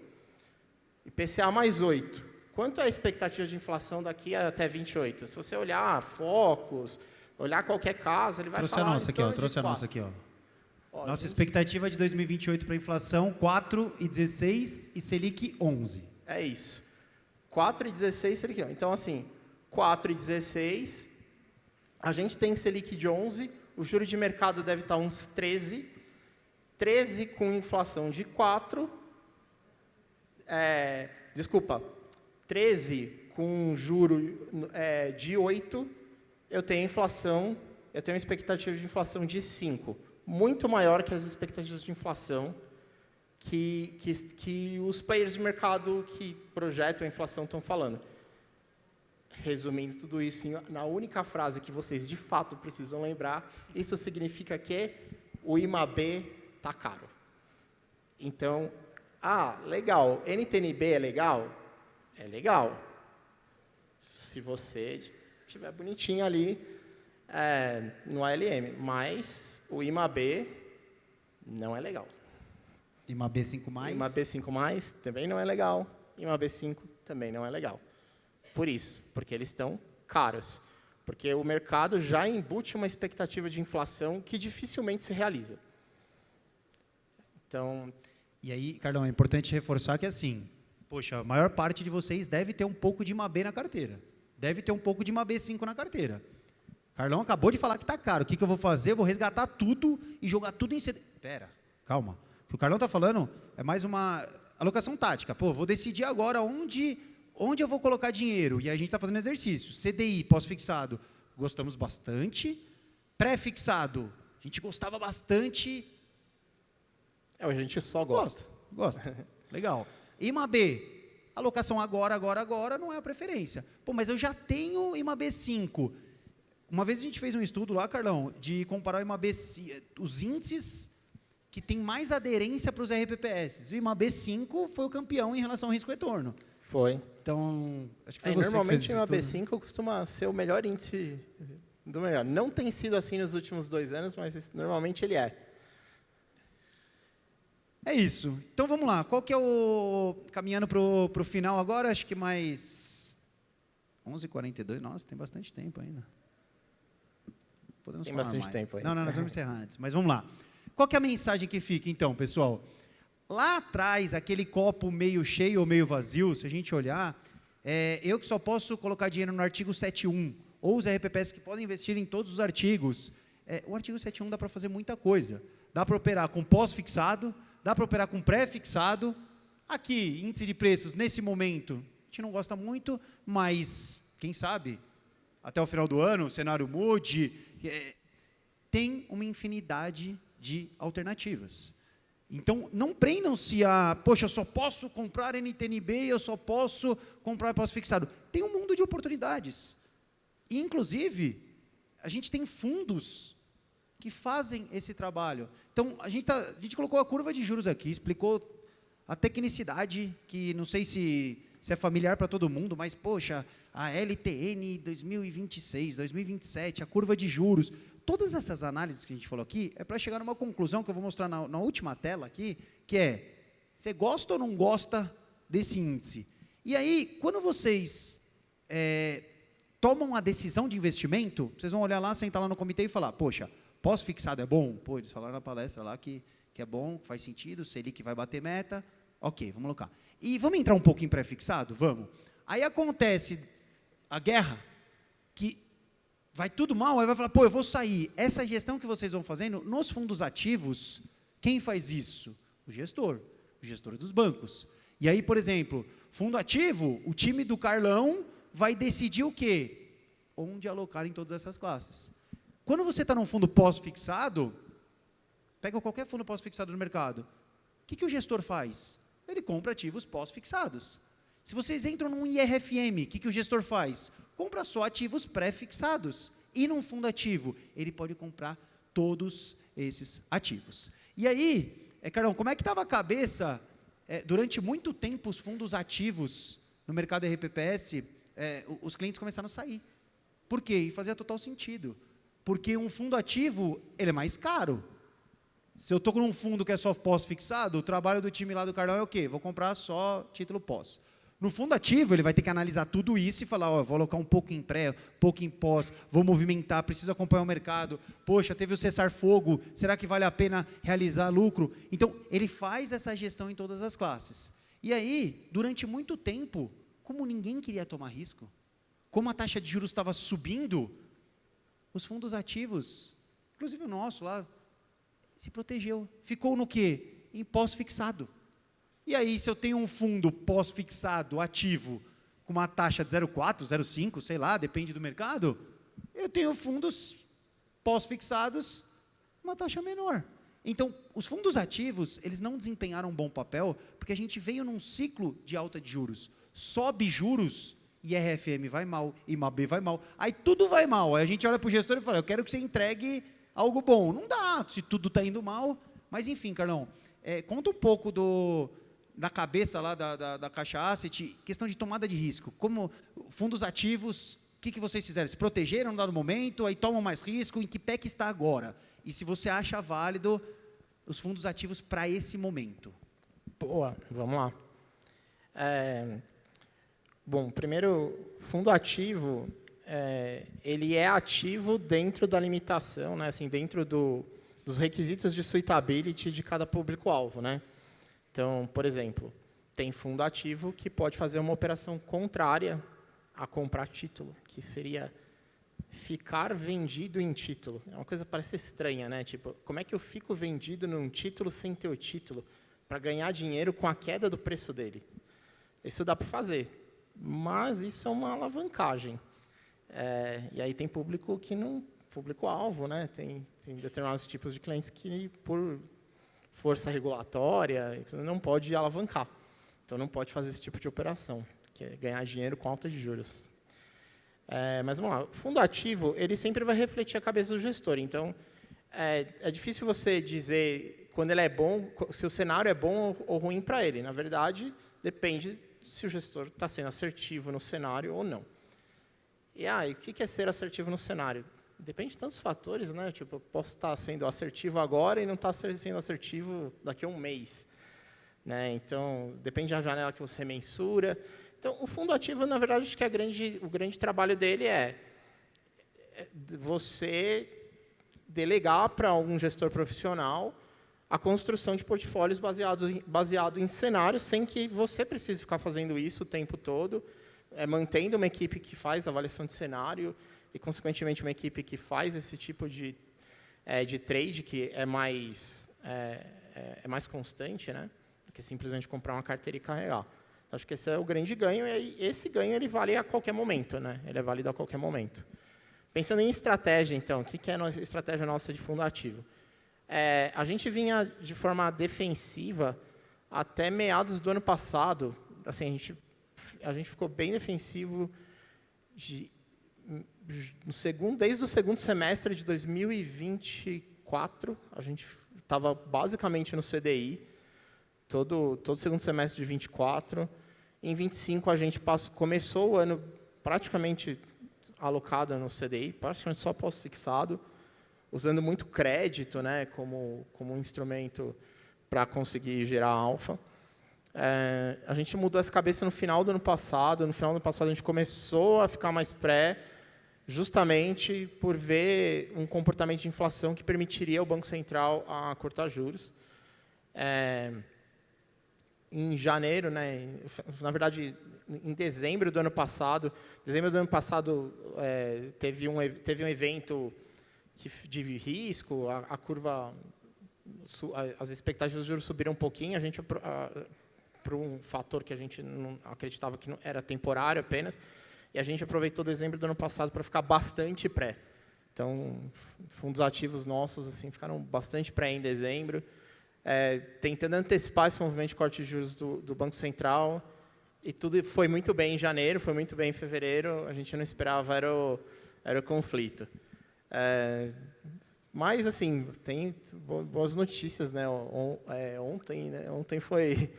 IPCA mais 8. Quanto é a expectativa de inflação daqui até 28? Se você olhar Focus, olhar qualquer caso, ele vai falar... Trouxe a nossa aqui, ó. Nossa expectativa de 2028 para a inflação, 4,16 e Selic 11. É isso. 4,16 Selic 11. Então, assim, 4,16, a gente tem Selic de 11, o juro de mercado deve estar uns 13, 13 com inflação de 4, 13 com juro de 8, eu tenho expectativa de inflação de 5. Muito maior que as expectativas de inflação que os players de mercado que projetam a inflação estão falando. Resumindo tudo isso na única frase que vocês de fato precisam lembrar, isso significa que o IMAB está caro. Então, legal, NTNB é legal? É legal. Se você estiver bonitinho ali no ALM, mas o IMAB não é legal. IMAB 5+? IMAB 5+, também não é legal. IMAB 5 também não é legal. Por isso, porque eles estão caros. Porque o mercado já embute uma expectativa de inflação que dificilmente se realiza. Então... E aí, Carlão, é importante reforçar que, assim, poxa, a maior parte de vocês deve ter um pouco de IMAB na carteira. Deve ter um pouco de IMAB 5 na carteira. Carlão acabou de falar que está caro. O que eu vou fazer? Eu vou resgatar tudo e jogar tudo em CD. Pera, calma. O que o Carlão está falando é mais uma alocação tática. Pô, vou decidir agora onde onde eu vou colocar dinheiro? E a gente está fazendo exercício. CDI, pós-fixado, gostamos bastante. Pré-fixado, a gente gostava bastante. A gente só gosta. Gosta. Legal. IMAB, alocação agora, não é a preferência. Pô, mas eu já tenho IMAB 5. Uma vez a gente fez um estudo lá, Carlão, de comparar o IMAB, os índices que têm mais aderência para os RPPS. O IMAB 5 foi o campeão em relação ao risco-retorno. Foi. Então, acho que foi você normalmente que fez o esse IMAB estudo. 5 costuma ser o melhor índice do melhor. Não tem sido assim nos últimos 2 anos, mas normalmente ele é. É isso. Então vamos lá. Qual que é o... Caminhando para o final agora, acho que mais 11h42. Nossa, tem bastante tempo ainda. Podemos Tem falar bastante mais. tempo aí. Não, nós vamos encerrar antes. Mas vamos lá. Qual que é a mensagem que fica, então, pessoal? Lá atrás, aquele copo meio cheio ou meio vazio, se a gente olhar, eu que só posso colocar dinheiro no artigo 7.1, ou os RPPs que podem investir em todos os artigos, o artigo 7.1 dá para fazer muita coisa. Dá para operar com pós-fixado, dá para operar com pré-fixado. Aqui, índice de preços, nesse momento, a gente não gosta muito, mas, quem sabe, até o final do ano, o cenário mude, tem uma infinidade de alternativas. Então, não prendam-se a, poxa, eu só posso comprar NTNB, eu só posso comprar pós-fixado. Tem um mundo de oportunidades. E, inclusive, a gente tem fundos que fazem esse trabalho. Então, a gente colocou a curva de juros aqui, explicou a tecnicidade, que não sei se é familiar para todo mundo, mas, poxa, a LTN 2026, 2027, a curva de juros, todas essas análises que a gente falou aqui, é para chegar numa conclusão que eu vou mostrar na última tela aqui, que é, você gosta ou não gosta desse índice? E aí, quando vocês tomam a decisão de investimento, vocês vão olhar lá, sentar lá no comitê e falar, poxa, pós-fixado é bom? Pô, eles falaram na palestra lá que é bom, que faz sentido, Selic vai bater meta, ok, vamos colocar. E vamos entrar um pouco em pré-fixado? Vamos. Aí acontece a guerra, que vai tudo mal, aí vai falar, pô, eu vou sair. Essa gestão que vocês vão fazendo, nos fundos ativos, quem faz isso? O gestor dos bancos. E aí, por exemplo, fundo ativo, o time do Carlão vai decidir o quê? Onde alocar em todas essas classes. Quando você está num fundo pós-fixado, pega qualquer fundo pós-fixado no mercado, o que o gestor faz? Ele compra ativos pós-fixados. Se vocês entram num IRFM, o que o gestor faz? Compra só ativos pré-fixados. E num fundo ativo, ele pode comprar todos esses ativos. E aí, Carlão, como é que estava a cabeça, durante muito tempo, os fundos ativos no mercado RPPS, os clientes começaram a sair. Por quê? E fazia total sentido. Porque um fundo ativo, ele é mais caro. Se eu estou com um fundo que é só pós-fixado, o trabalho do time lá do Carlão é o quê? Vou comprar só título pós. No fundo ativo, ele vai ter que analisar tudo isso e falar, ó, vou alocar um pouco em pré, um pouco em pós, vou movimentar, preciso acompanhar o mercado. Poxa, teve o cessar-fogo, será que vale a pena realizar lucro? Então, ele faz essa gestão em todas as classes. E aí, durante muito tempo, como ninguém queria tomar risco, como a taxa de juros estava subindo, os fundos ativos, inclusive o nosso lá, se protegeu. Ficou no quê? Em pós-fixado. E aí, se eu tenho um fundo pós-fixado, ativo, com uma taxa de 0,4, 0,5, sei lá, depende do mercado, eu tenho fundos pós-fixados, uma taxa menor. Então, os fundos ativos, eles não desempenharam um bom papel, porque a gente veio num ciclo de alta de juros. Sobe juros, IRFM vai mal, IMAB vai mal, aí tudo vai mal. Aí a gente olha para o gestor e fala, eu quero que você entregue algo bom. Não dá, se tudo está indo mal. Mas, enfim, Carlão, conta um pouco da cabeça lá da Caixa Asset, questão de tomada de risco. Como fundos ativos, o que vocês fizeram? Se protegeram no dado momento, aí tomam mais risco, em que pé que está agora? E se você acha válido os fundos ativos para esse momento? Boa, vamos lá. Bom, primeiro, fundo ativo, ele é ativo dentro da limitação, né, assim, dentro dos requisitos de suitability de cada público-alvo, né? Então, por exemplo, tem fundo ativo que pode fazer uma operação contrária a comprar título, que seria ficar vendido em título. É uma coisa que parece estranha, né? Tipo, como é que eu fico vendido num título sem ter o título para ganhar dinheiro com a queda do preço dele? Isso dá para fazer. mas isso é uma alavancagem. E aí tem público que não, público-alvo, né? Tem determinados tipos de clientes que, por força regulatória, não pode alavancar. Então, não pode fazer esse tipo de operação, que é ganhar dinheiro com alta de juros. Mas vamos lá, o fundo ativo, ele sempre vai refletir a cabeça do gestor. Então, é difícil você dizer quando ele é bom, se o cenário é bom ou ruim para ele. Na verdade, depende se o gestor está sendo assertivo no cenário ou não. E o que é ser assertivo no cenário? Depende de tantos fatores, né? Tipo, eu posso estar sendo assertivo agora e não estar sendo assertivo daqui a um mês, né? Então, depende da janela que você mensura. Então, o fundo ativo, na verdade, acho que o grande trabalho dele é você delegar para algum gestor profissional a construção de portfólios baseado em cenários, sem que você precise ficar fazendo isso o tempo todo, mantendo uma equipe que faz avaliação de cenário e, consequentemente, uma equipe que faz esse tipo de trade, que é mais constante, né, do que simplesmente comprar uma carteira e carregar. Acho que esse é o grande ganho, e esse ganho ele vale a qualquer momento, né? Ele é válido a qualquer momento. Pensando em estratégia, então, o que é a estratégia nossa de fundo ativo? A gente vinha de forma defensiva até meados do ano passado. Assim, a gente ficou bem defensivo desde o segundo semestre de 2024. A gente estava basicamente no CDI, todo o segundo semestre de 24. Em 25, a gente começou o ano praticamente alocado no CDI, praticamente só pós-fixado, usando muito crédito, né, como um instrumento para conseguir gerar alfa. A gente mudou essa cabeça no final do ano passado. No final do ano passado, a gente começou a ficar mais pré, justamente por ver um comportamento de inflação que permitiria ao Banco Central a cortar juros. Em janeiro, né, na verdade, em dezembro do ano passado, teve um evento de risco, a curva, as expectativas de juros subiram um pouquinho, a gente, por um fator que a gente não acreditava que era temporário apenas, e a gente aproveitou dezembro do ano passado para ficar bastante pré. Então, fundos ativos nossos assim, ficaram bastante pré em dezembro, tentando antecipar esse movimento de corte de juros do Banco Central, e tudo foi muito bem em janeiro, foi muito bem em fevereiro, a gente não esperava, era o conflito. Mas, assim, tem boas notícias, né? Ontem foi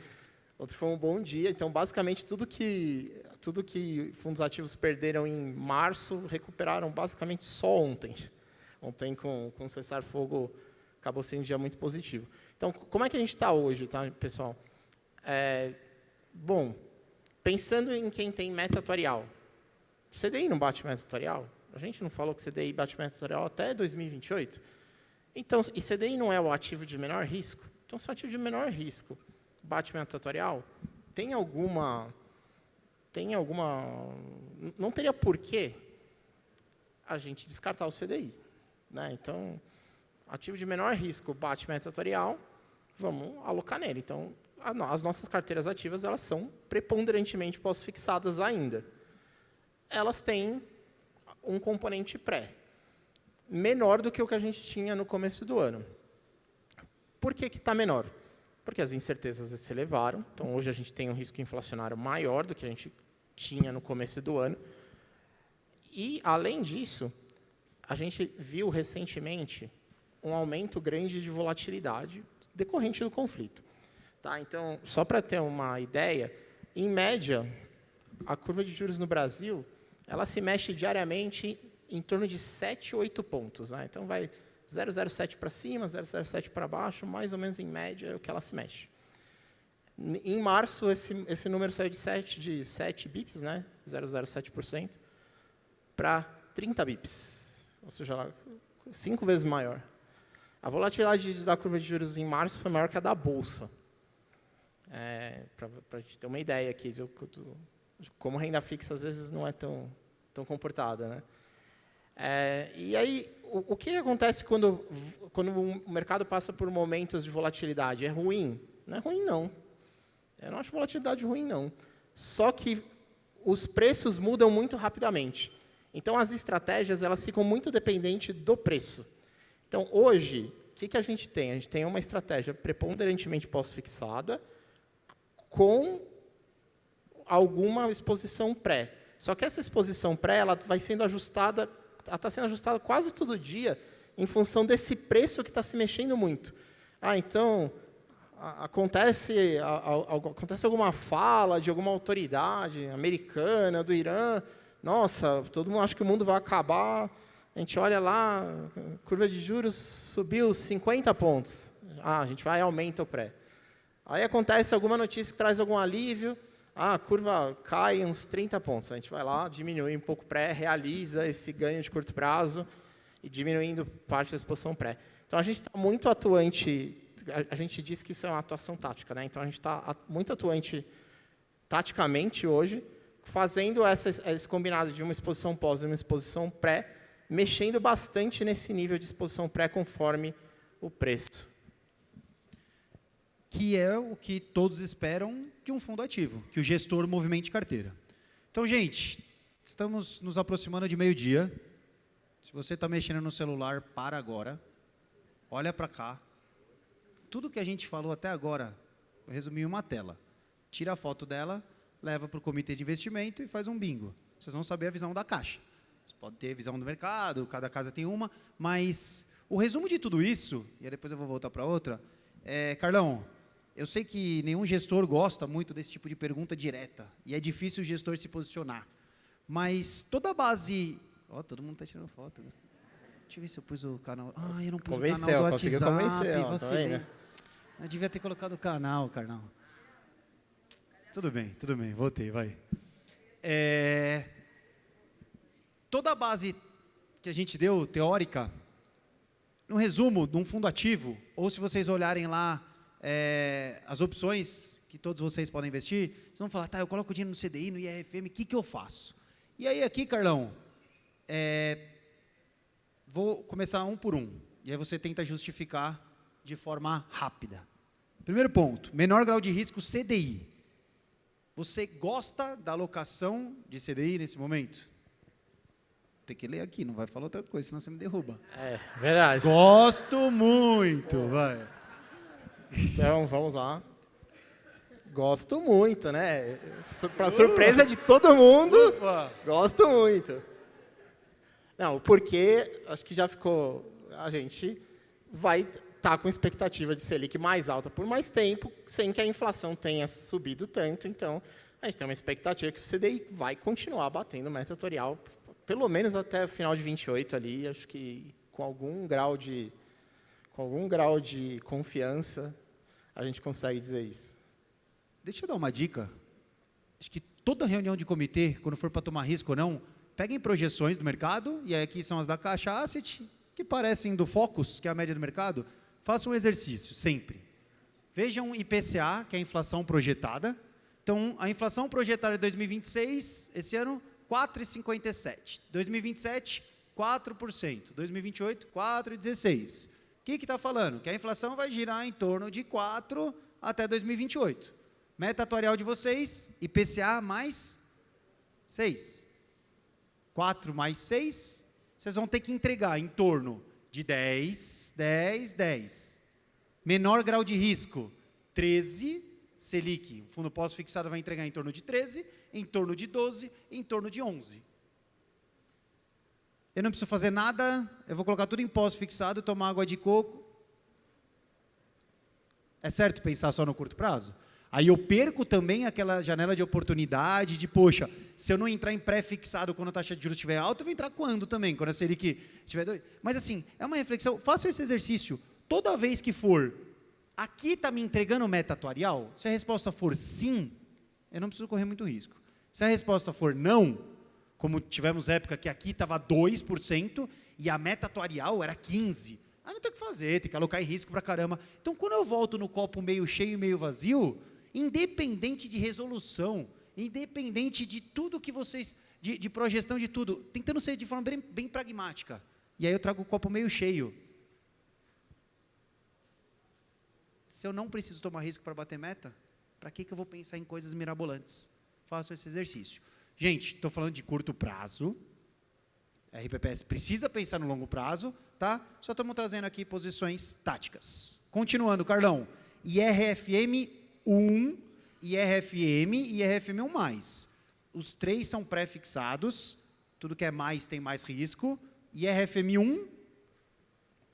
um bom dia, então, basicamente, tudo que fundos ativos perderam em março, recuperaram basicamente só ontem. Ontem, com o cessar-fogo, acabou sendo um dia muito positivo. Então, como é que a gente está hoje, tá, pessoal? Bom, pensando em quem tem meta atuarial, o CDI não bate meta atuarial? A gente não falou que CDI bate meta atuarial até 2028? Então, e CDI não é o ativo de menor risco? Então, se o ativo de menor risco bate meta atuarial, tem alguma... Não teria porquê a gente descartar o CDI, né? Então, ativo de menor risco bate meta atuarial, vamos alocar nele. Então, as nossas carteiras ativas, elas são preponderantemente pós-fixadas ainda. Elas têm um componente pré, menor do que o que a gente tinha no começo do ano. Por que está menor? Porque as incertezas se elevaram. Então, hoje a gente tem um risco inflacionário maior do que a gente tinha no começo do ano. E, além disso, a gente viu recentemente um aumento grande de volatilidade decorrente do conflito. Tá? Então, só para ter uma ideia, em média, a curva de juros no Brasil, ela se mexe diariamente em torno de 7, 8 pontos. Né? Então, vai 0,07 para cima, 0,07 para baixo, mais ou menos em média é o que ela se mexe. Em março, esse número saiu de 7 bips, né? 0,07%, para 30 bips, ou seja, 5 vezes maior. A volatilidade da curva de juros em março foi maior que a da Bolsa. Para a gente ter uma ideia aqui, como renda fixa às vezes não é tão comportada. Né? E aí, o que acontece quando o mercado passa por momentos de volatilidade? É ruim? Não é ruim, não. Eu não acho volatilidade ruim, não. Só que os preços mudam muito rapidamente. Então, as estratégias elas ficam muito dependentes do preço. Então, hoje, o que a gente tem? A gente tem uma estratégia preponderantemente pós-fixada com alguma exposição pré. Só que essa exposição pré ela vai sendo ajustada, ela está sendo ajustada quase todo dia em função desse preço que está se mexendo muito. Então, acontece alguma fala de alguma autoridade americana, do Irã, nossa, todo mundo acha que o mundo vai acabar, a gente olha lá, a curva de juros subiu 50 pontos, a gente vai e aumenta o pré. Aí acontece alguma notícia que traz algum alívio, a curva cai uns 30 pontos, a gente vai lá, diminui um pouco o pré, realiza esse ganho de curto prazo e diminuindo parte da exposição pré. Então, a gente está muito atuante, a gente diz que isso é uma atuação tática, né? Então, a gente está muito atuante taticamente hoje, fazendo esse combinado de uma exposição pós e uma exposição pré, mexendo bastante nesse nível de exposição pré conforme o preço. Que é o que todos esperam de um fundo ativo, que o gestor movimente carteira. Então, gente, estamos nos aproximando de meio-dia. Se você está mexendo no celular, para agora. Olha para cá. Tudo que a gente falou até agora, vou resumir em uma tela. Tira a foto dela, leva para o comitê de investimento e faz um bingo. Vocês vão saber a visão da caixa. Você pode ter visão do mercado, cada casa tem uma, mas o resumo de tudo isso, e aí depois eu vou voltar para outra, Carlão, eu sei que nenhum gestor gosta muito desse tipo de pergunta direta, e é difícil o gestor se posicionar, mas toda a base... todo mundo está tirando foto. Deixa eu ver se eu pus o canal... eu não pus o canal do conseguiu WhatsApp. Convencer, Vacilei. né? Eu devia ter colocado o canal, Carlão. Tudo bem, voltei, vai. Toda a base que a gente deu, teórica, no resumo, de um fundo ativo, ou se vocês olharem lá as opções que todos vocês podem investir, vocês vão falar, eu coloco dinheiro no CDI, no IRFM, o que eu faço? E aí aqui, Carlão, vou começar um por um, e aí você tenta justificar de forma rápida. Primeiro ponto, menor grau de risco CDI. Você gosta da alocação de CDI nesse momento? Tem que ler aqui, não vai falar outra coisa, senão você me derruba. Verdade. Gosto muito, vai. Então, vamos lá. Gosto muito, né? Para surpresa de todo mundo, gosto muito. Não, porque acho que já ficou... A gente vai estar com expectativa de Selic mais alta por mais tempo, sem que a inflação tenha subido tanto. Então, a gente tem uma expectativa que o CDI vai continuar batendo meta atuarial, pelo menos até o final de 28 ali, acho que com algum grau de confiança, a gente consegue dizer isso. Deixa eu dar uma dica. Acho que toda reunião de comitê, quando for para tomar risco ou não, peguem projeções do mercado, e aí aqui são as da Caixa Asset, que parecem do Focus, que é a média do mercado. Façam um exercício, sempre. Vejam IPCA, que é a inflação projetada. Então, a inflação projetada de 2026, esse ano, 4,57. 2027, 4%. 2028, 4,16. O que está falando? Que a inflação vai girar em torno de 4 até 2028. Meta atuarial de vocês, IPCA mais 6. 4 mais 6, vocês vão ter que entregar em torno de 10, 10, 10. Menor grau de risco, 13, Selic. O fundo pós-fixado vai entregar em torno de 13, em torno de 12, em torno de 11. Eu não preciso fazer nada, eu vou colocar tudo em pós-fixado, tomar água de coco. É certo pensar só no curto prazo? Aí eu perco também aquela janela de oportunidade de, poxa, se eu não entrar em pré-fixado quando a taxa de juros estiver alta, eu vou entrar quando também? Quando a Selic estiver 2. Mas assim, é uma reflexão, faça esse exercício. Toda vez que for, aqui está me entregando meta atuarial? Se a resposta for sim, eu não preciso correr muito risco. Se a resposta for não, como tivemos época que aqui estava 2% e a meta atuarial era 15%, aí não tem o que fazer, tem que alocar em risco pra caramba. Então, quando eu volto no copo meio cheio e meio vazio, independente de resolução, independente de tudo que vocês, de projeção de tudo, tentando ser de forma bem pragmática. E aí eu trago o copo meio cheio. Se eu não preciso tomar risco para bater meta, para que eu vou pensar em coisas mirabolantes? Faço esse exercício. Gente, estou falando de curto prazo. A RPPS precisa pensar no longo prazo, tá? Só estamos trazendo aqui posições táticas. Continuando, Carlão. IRFM 1, IRFM e IRFM1+. Os 3 são pré-fixados. Tudo que é mais tem mais risco. IRFM1.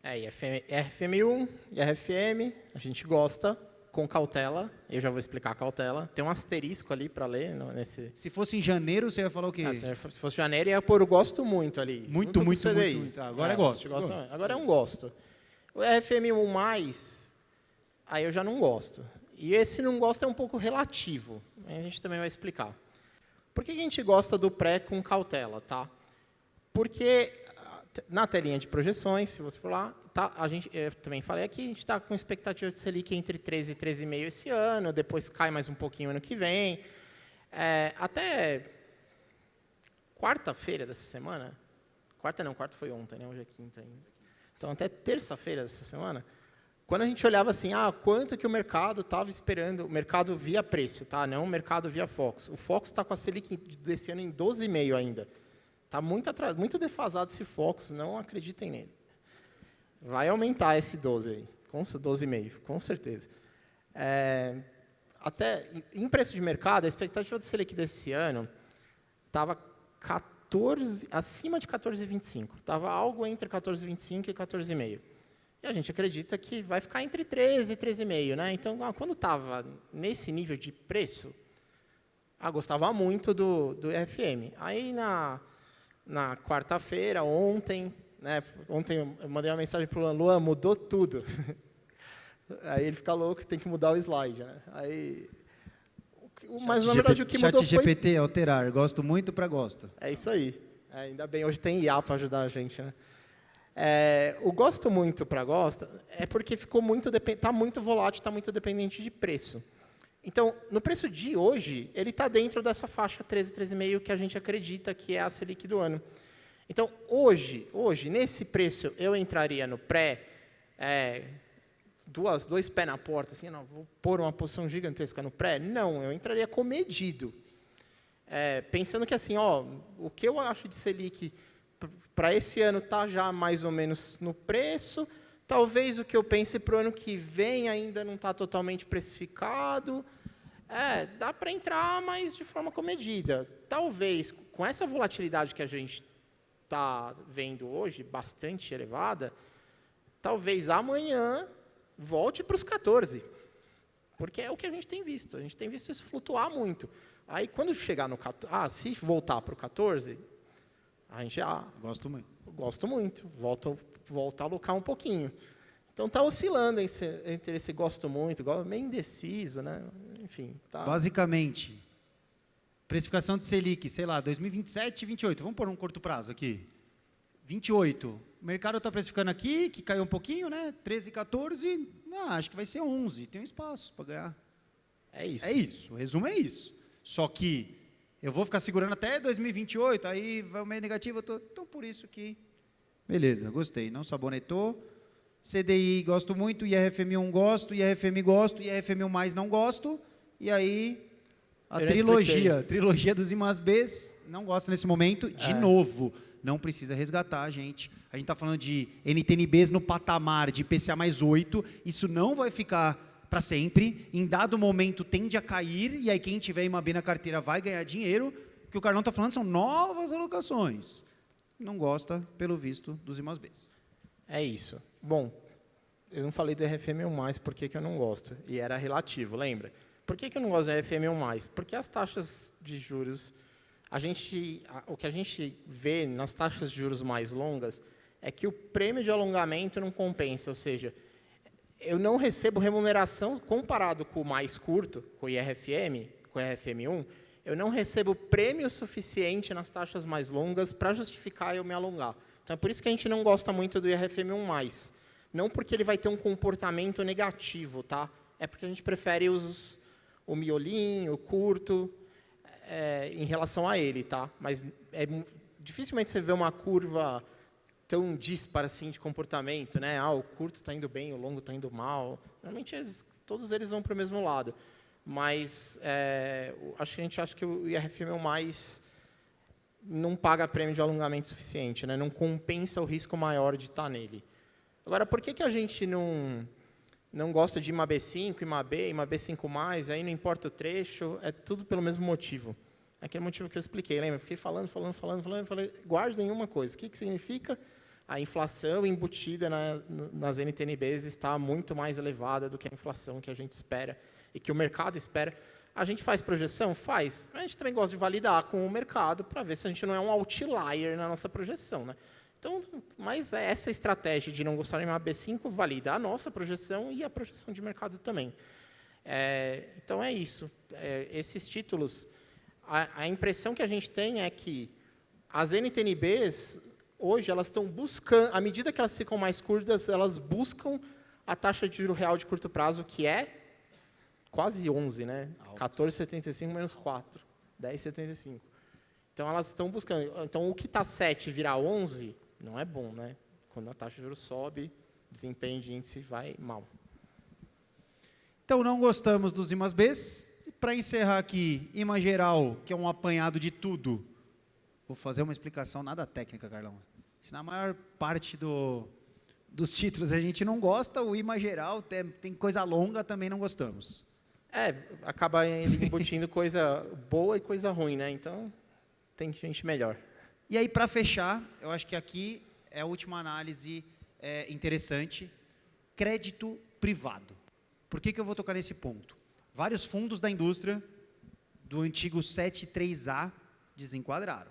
IRFM1, IRFM, a gente gosta, com cautela. Eu já vou explicar a cautela. Tem um asterisco ali para ler. Nesse... Se fosse em janeiro, você ia falar o quê? Se fosse janeiro, ia pôr o gosto muito ali. Muito. Agora é gosto. Agora é um gosto. O IRFM1+, aí eu já não gosto. E esse não gosto é um pouco relativo. A gente também vai explicar. Por que a gente gosta do pré com cautela, tá? Porque na telinha de projeções, se você for lá, tá, eu também falei aqui, a gente está com expectativa de Selic entre 13 e 13,5 esse ano, depois cai mais um pouquinho ano que vem. Até quarta-feira dessa semana, quarta foi ontem, né? Hoje é quinta ainda. Então, até terça-feira dessa semana, quando a gente olhava assim, quanto que o mercado estava esperando, o mercado via preço, tá? Não o mercado via Fox. O Fox está com a Selic desse ano em 12,5 ainda. Está muito defasado esse Fox, não acreditem nele. Vai aumentar esse 12 aí, 12,5, com certeza. Até em preço de mercado, a expectativa de Selic desse ano estava acima de 14,25. Estava algo entre 14,25 e 14,5. E a gente acredita que vai ficar entre 13 e 13,5, né? Então, quando estava nesse nível de preço, gostava muito do IRFM. Aí, na quarta-feira, ontem eu mandei uma mensagem para o Luan, mudou tudo. Aí ele fica louco, tem que mudar o slide, né? Mas, na verdade, o que mudou foi... ChatGPT, alterar, gosto muito para gosto. É isso aí. Ainda bem, hoje tem IA para ajudar a gente, né? O gosto muito para gosto é porque está muito volátil, está muito dependente de preço. Então, no preço de hoje, ele está dentro dessa faixa 13, 13,5 que a gente acredita que é a Selic do ano. Então, hoje nesse preço, eu entraria no pré, dois pés na porta, assim, não, vou pôr uma posição gigantesca no pré? Não, eu entraria comedido. Pensando que, assim, o que eu acho de Selic para esse ano está já mais ou menos no preço, talvez o que eu pense para o ano que vem ainda não está totalmente precificado. Dá para entrar, mas de forma comedida. Talvez, com essa volatilidade que a gente está vendo hoje, bastante elevada, talvez amanhã volte para os 14. Porque é o que a gente tem visto. A gente tem visto isso flutuar muito. Aí, quando chegar no 14, se voltar para o 14, a gente gosto muito. Volta a alocar um pouquinho. Então, está oscilando entre esse gosto muito, meio indeciso, né? Enfim. Tá. Basicamente, precificação de Selic, sei lá, 2027 e 28. Vamos pôr um curto prazo aqui. 28. O mercado está precificando aqui, que caiu um pouquinho, né? 13, 14. Acho que vai ser 11. Tem um espaço para ganhar. É isso. É isso. O resumo é isso. Só que eu vou ficar segurando até 2028, aí vai o meio negativo. Então, por isso que... Beleza, gostei. Não sabonetou. CDI gosto muito, IRFM1 gosto, IRFM gosto, IRFM1+ não gosto. E aí, a trilogia dos IMAS-Bs, não gosta nesse momento. De novo, não precisa resgatar, gente. A gente está falando de NTNBs no patamar de IPCA mais 8. Isso não vai ficar para sempre. Em dado momento, tende a cair. E aí, quem tiver IMAB na carteira vai ganhar dinheiro. O que o Carlão está falando são novas alocações. Não gosta, pelo visto, dos IMAS-Bs. É isso. Bom, eu não falei do IRFM1+, por que eu não gosto? E era relativo, lembra? Por que eu não gosto do IRFM1+? Porque as taxas de juros, o que a gente vê nas taxas de juros mais longas é que o prêmio de alongamento não compensa, ou seja, eu não recebo remuneração comparado com o mais curto, com o IRFM, com o IRFM1, eu não recebo prêmio suficiente nas taxas mais longas para justificar eu me alongar. Então, é por isso que a gente não gosta muito do IRFM1+. Não porque ele vai ter um comportamento negativo, tá? É porque a gente prefere o miolinho, o curto, em relação a ele, tá? Mas dificilmente você vê uma curva tão dispara assim de comportamento, né? O curto está indo bem, o longo está indo mal. Normalmente, todos eles vão para o mesmo lado. Mas a gente acha que o IRFM1+, não paga prêmio de alongamento suficiente, né? Não compensa o risco maior de estar nele. Agora, por que a gente não gosta de IMA B5, IMA B, IMA B5+, aí não importa o trecho, é tudo pelo mesmo motivo. Aquele motivo que eu expliquei, lembra? Fiquei falando, falei, guardem uma coisa. O que significa? A inflação embutida nas NTNBs está muito mais elevada do que a inflação que a gente espera e que o mercado espera. A gente faz projeção? Faz. A gente também gosta de validar com o mercado para ver se a gente não é um outlier na nossa projeção, né? Então, mas essa estratégia de não gostar de uma B5 valida a nossa projeção e a projeção de mercado também. Então, é isso. Esses títulos, a impressão que a gente tem é que as NTNBs, hoje, elas estão buscando, à medida que elas ficam mais curtas, elas buscam a taxa de juro real de curto prazo, que é quase 11, né? 14,75 menos 4, 10,75. Então, elas estão buscando. Então, o que está 7 virar 11, não é bom, né? Quando a taxa de juros sobe, desempenho de índice vai mal. Então, não gostamos dos IMAs Bs. Para encerrar aqui, IMA geral, que é um apanhado de tudo. Vou fazer uma explicação nada técnica, Carlão. Se na maior parte dos títulos a gente não gosta, o IMA geral tem coisa longa, também não gostamos. Acaba embutindo coisa boa e coisa ruim, né? Então, tem gente melhor. E aí, para fechar, eu acho que aqui é a última análise interessante. Crédito privado. Por que eu vou tocar nesse ponto? Vários fundos da indústria do antigo 73A desenquadraram.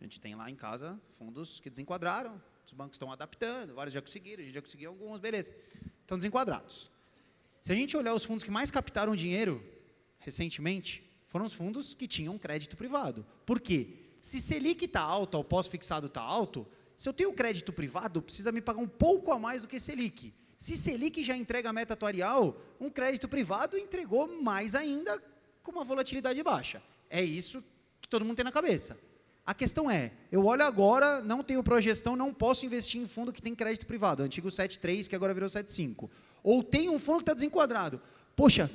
A gente tem lá em casa fundos que desenquadraram, os bancos estão adaptando, vários já conseguiram, a gente já conseguiu alguns, beleza. Estão desenquadrados. Se a gente olhar os fundos que mais captaram dinheiro recentemente, foram os fundos que tinham crédito privado. Por quê? Se Selic está alto, o pós-fixado está alto, se eu tenho crédito privado, precisa me pagar um pouco a mais do que Selic. Se Selic já entrega a meta atuarial, um crédito privado entregou mais ainda com uma volatilidade baixa. É isso que todo mundo tem na cabeça. A questão é, eu olho agora, não tenho progestão, não posso investir em fundo que tem crédito privado, antigo 7.3, que agora virou 7.5. Ou tem um fundo que está desenquadrado. Poxa,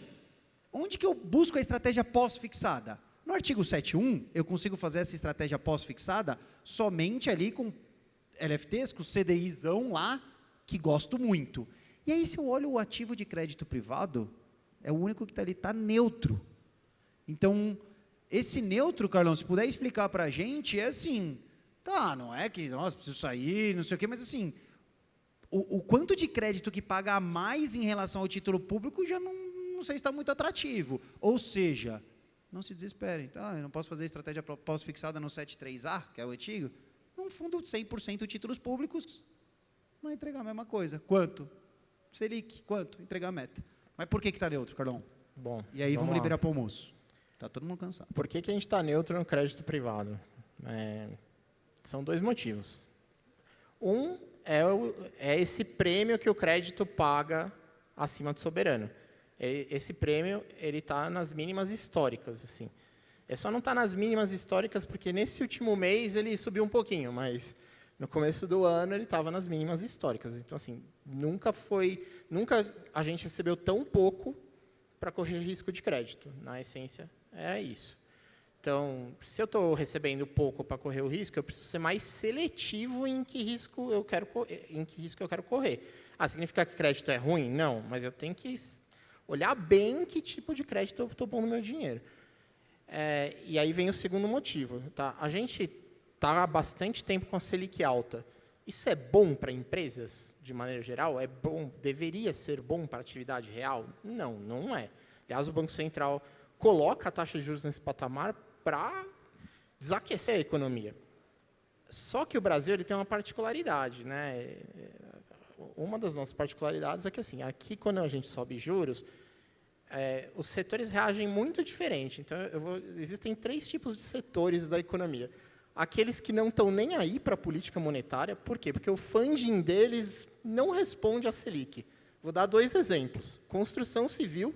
onde que eu busco a estratégia pós-fixada? No artigo 7.1, eu consigo fazer essa estratégia pós-fixada somente ali com LFTs, com CDIzão lá, que gosto muito. E aí, se eu olho o ativo de crédito privado, é o único que está ali, está neutro. Então, esse neutro, Carlão, se puder explicar para a gente, é assim, tá, não é que, nossa, preciso sair, não sei o quê, mas assim, o quanto de crédito que paga a mais em relação ao título público já não sei se está muito atrativo. Ou seja, não se desesperem, tá? Eu não posso fazer estratégia pós-fixada no 73A, que é o antigo, num fundo de 100% títulos públicos, vai entregar a mesma coisa. Quanto? Selic, quanto? Entregar a meta. Mas por que está neutro, Carlão? Bom, e aí vamos liberar para o almoço. Está todo mundo cansado. Por que a gente está neutro no crédito privado? São dois motivos. Um é esse prêmio que o crédito paga acima do soberano. Esse prêmio ele está nas mínimas históricas. Assim. Só não está nas mínimas históricas porque nesse último mês ele subiu um pouquinho, mas no começo do ano ele estava nas mínimas históricas. Então, assim, nunca a gente recebeu tão pouco para correr risco de crédito. Na essência, é isso. Então, se eu estou recebendo pouco para correr o risco, eu preciso ser mais seletivo em que risco eu quero correr. Significa que crédito é ruim? Não, mas eu tenho que olhar bem que tipo de crédito eu estou pondo no meu dinheiro. E aí vem o segundo motivo. Tá? A gente está há bastante tempo com a Selic alta. Isso é bom para empresas, de maneira geral? É bom? Deveria ser bom para a atividade real? Não, não é. Aliás, o Banco Central coloca a taxa de juros nesse patamar para desaquecer a economia. Só que o Brasil ele tem uma particularidade. Né? Uma das nossas particularidades é que, assim, aqui, quando a gente sobe juros, os setores reagem muito diferente. Então, existem 3 tipos de setores da economia. Aqueles que não estão nem aí para a política monetária. Por quê? Porque o funding deles não responde à Selic. Vou dar 2 exemplos. Construção civil.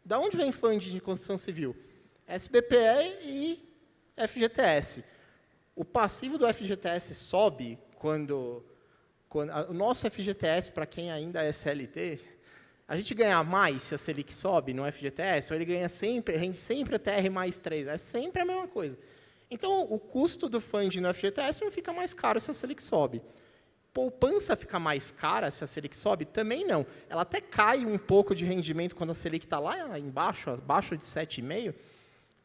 Da onde vem funding de construção civil? SBPE e FGTS. O passivo do FGTS sobe quando o nosso FGTS, para quem ainda é CLT, a gente ganha mais se a Selic sobe no FGTS, ou ele ganha sempre, rende sempre até R mais 3. É sempre a mesma coisa. Então, o custo do funding no FGTS não fica mais caro se a Selic sobe. Poupança fica mais cara se a Selic sobe? Também não. Ela até cai um pouco de rendimento quando a Selic está lá embaixo, abaixo de 7,5%,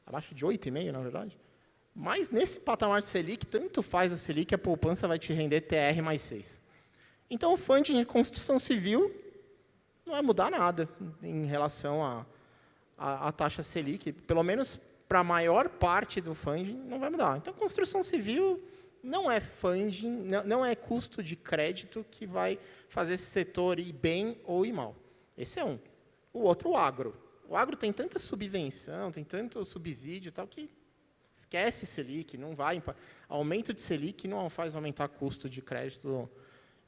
abaixo de 8,5%, na verdade. Mas nesse patamar de Selic, tanto faz a Selic, a poupança vai te render TR mais 6. Então, o funding de construção civil não vai mudar nada em relação à taxa Selic. Pelo menos para a maior parte do funding, não vai mudar. Então, construção civil não é funding, não é custo de crédito que vai fazer esse setor ir bem ou ir mal. Esse é um. O outro, o agro. O agro tem tanta subvenção, tem tanto subsídio e tal, que esquece Selic, não vai. Aumento de Selic não faz aumentar custo de crédito.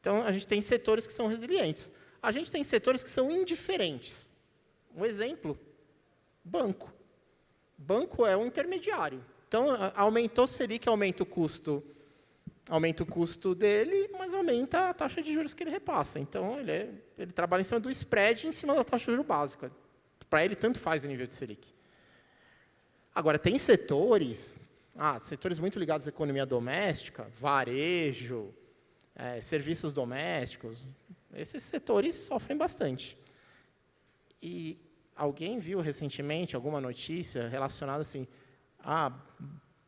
Então, a gente tem setores que são resilientes. A gente tem setores que são indiferentes. Um exemplo, banco. Banco é um intermediário. Então, aumentou Selic, aumenta o custo dele, mas aumenta a taxa de juros que ele repassa. Então, ele trabalha em cima do spread, em cima da taxa de juros básica. Para ele, tanto faz o nível de Selic. Agora, tem setores muito ligados à economia doméstica, varejo, serviços domésticos. Esses setores sofrem bastante. E alguém viu recentemente alguma notícia relacionada assim,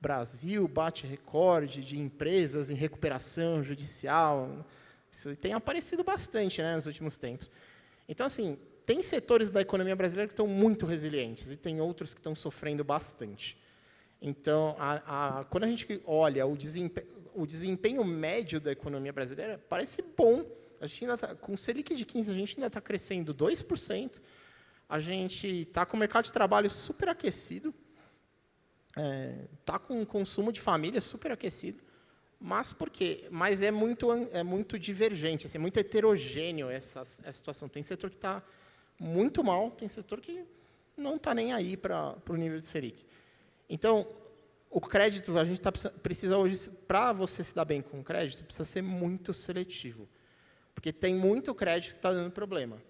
Brasil bate recorde de empresas em recuperação judicial. Isso tem aparecido bastante, né, nos últimos tempos. Então, assim, tem setores da economia brasileira que estão muito resilientes e tem outros que estão sofrendo bastante. Então, quando a gente olha o desempenho médio da economia brasileira, parece bom. A gente ainda com o Selic de 15%, a gente ainda está crescendo 2%. A gente está com o mercado de trabalho super aquecido. Está com o consumo de família super aquecido. Mas por quê? Mas é muito divergente, assim, é muito heterogêneo essa situação. Tem setor que está muito mal, tem setor que não está nem aí para o nível de Selic. Então, o crédito, a gente precisa hoje, para você se dar bem com o crédito, precisa ser muito seletivo. Porque tem muito crédito que está dando problema.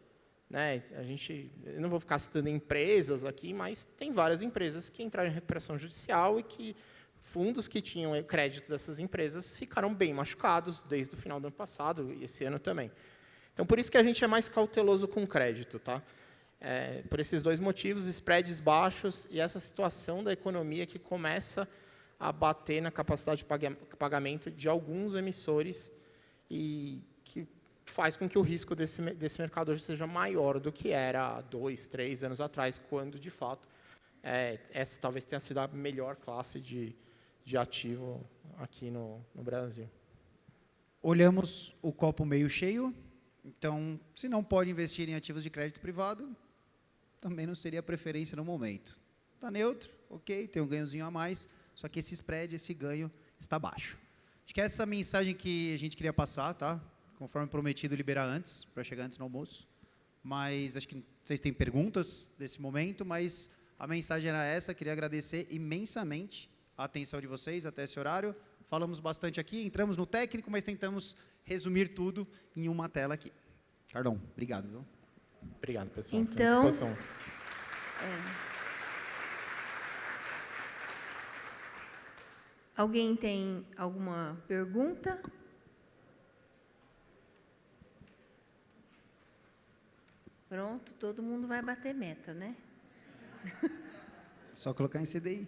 Né? Eu não vou ficar citando empresas aqui, mas tem várias empresas que entraram em recuperação judicial e que fundos que tinham crédito dessas empresas ficaram bem machucados desde o final do ano passado e esse ano também. Então, por isso que a gente é mais cauteloso com crédito. Tá? Por esses dois motivos, spreads baixos e essa situação da economia que começa a bater na capacidade de pagamento de alguns emissores e que faz com que o risco desse mercado hoje seja maior do que era há 2, 3 anos atrás, quando, de fato, essa talvez tenha sido a melhor classe de ativo aqui no Brasil. Olhamos o copo meio cheio, então, se não pode investir em ativos de crédito privado, também não seria a preferência no momento. Está neutro, ok, tem um ganhozinho a mais, só que esse spread, esse ganho, está baixo. Acho que essa é a mensagem que a gente queria passar, tá? Conforme prometido, liberar antes, para chegar antes no almoço. Mas acho que vocês têm perguntas desse momento, mas a mensagem era essa. Queria agradecer imensamente a atenção de vocês até esse horário. Falamos bastante aqui, entramos no técnico, mas tentamos resumir tudo em uma tela aqui. Carlão, obrigado, viu? Obrigado, pessoal. Então, alguém tem alguma pergunta? Pronto, todo mundo vai bater meta, né? Só colocar em CDI.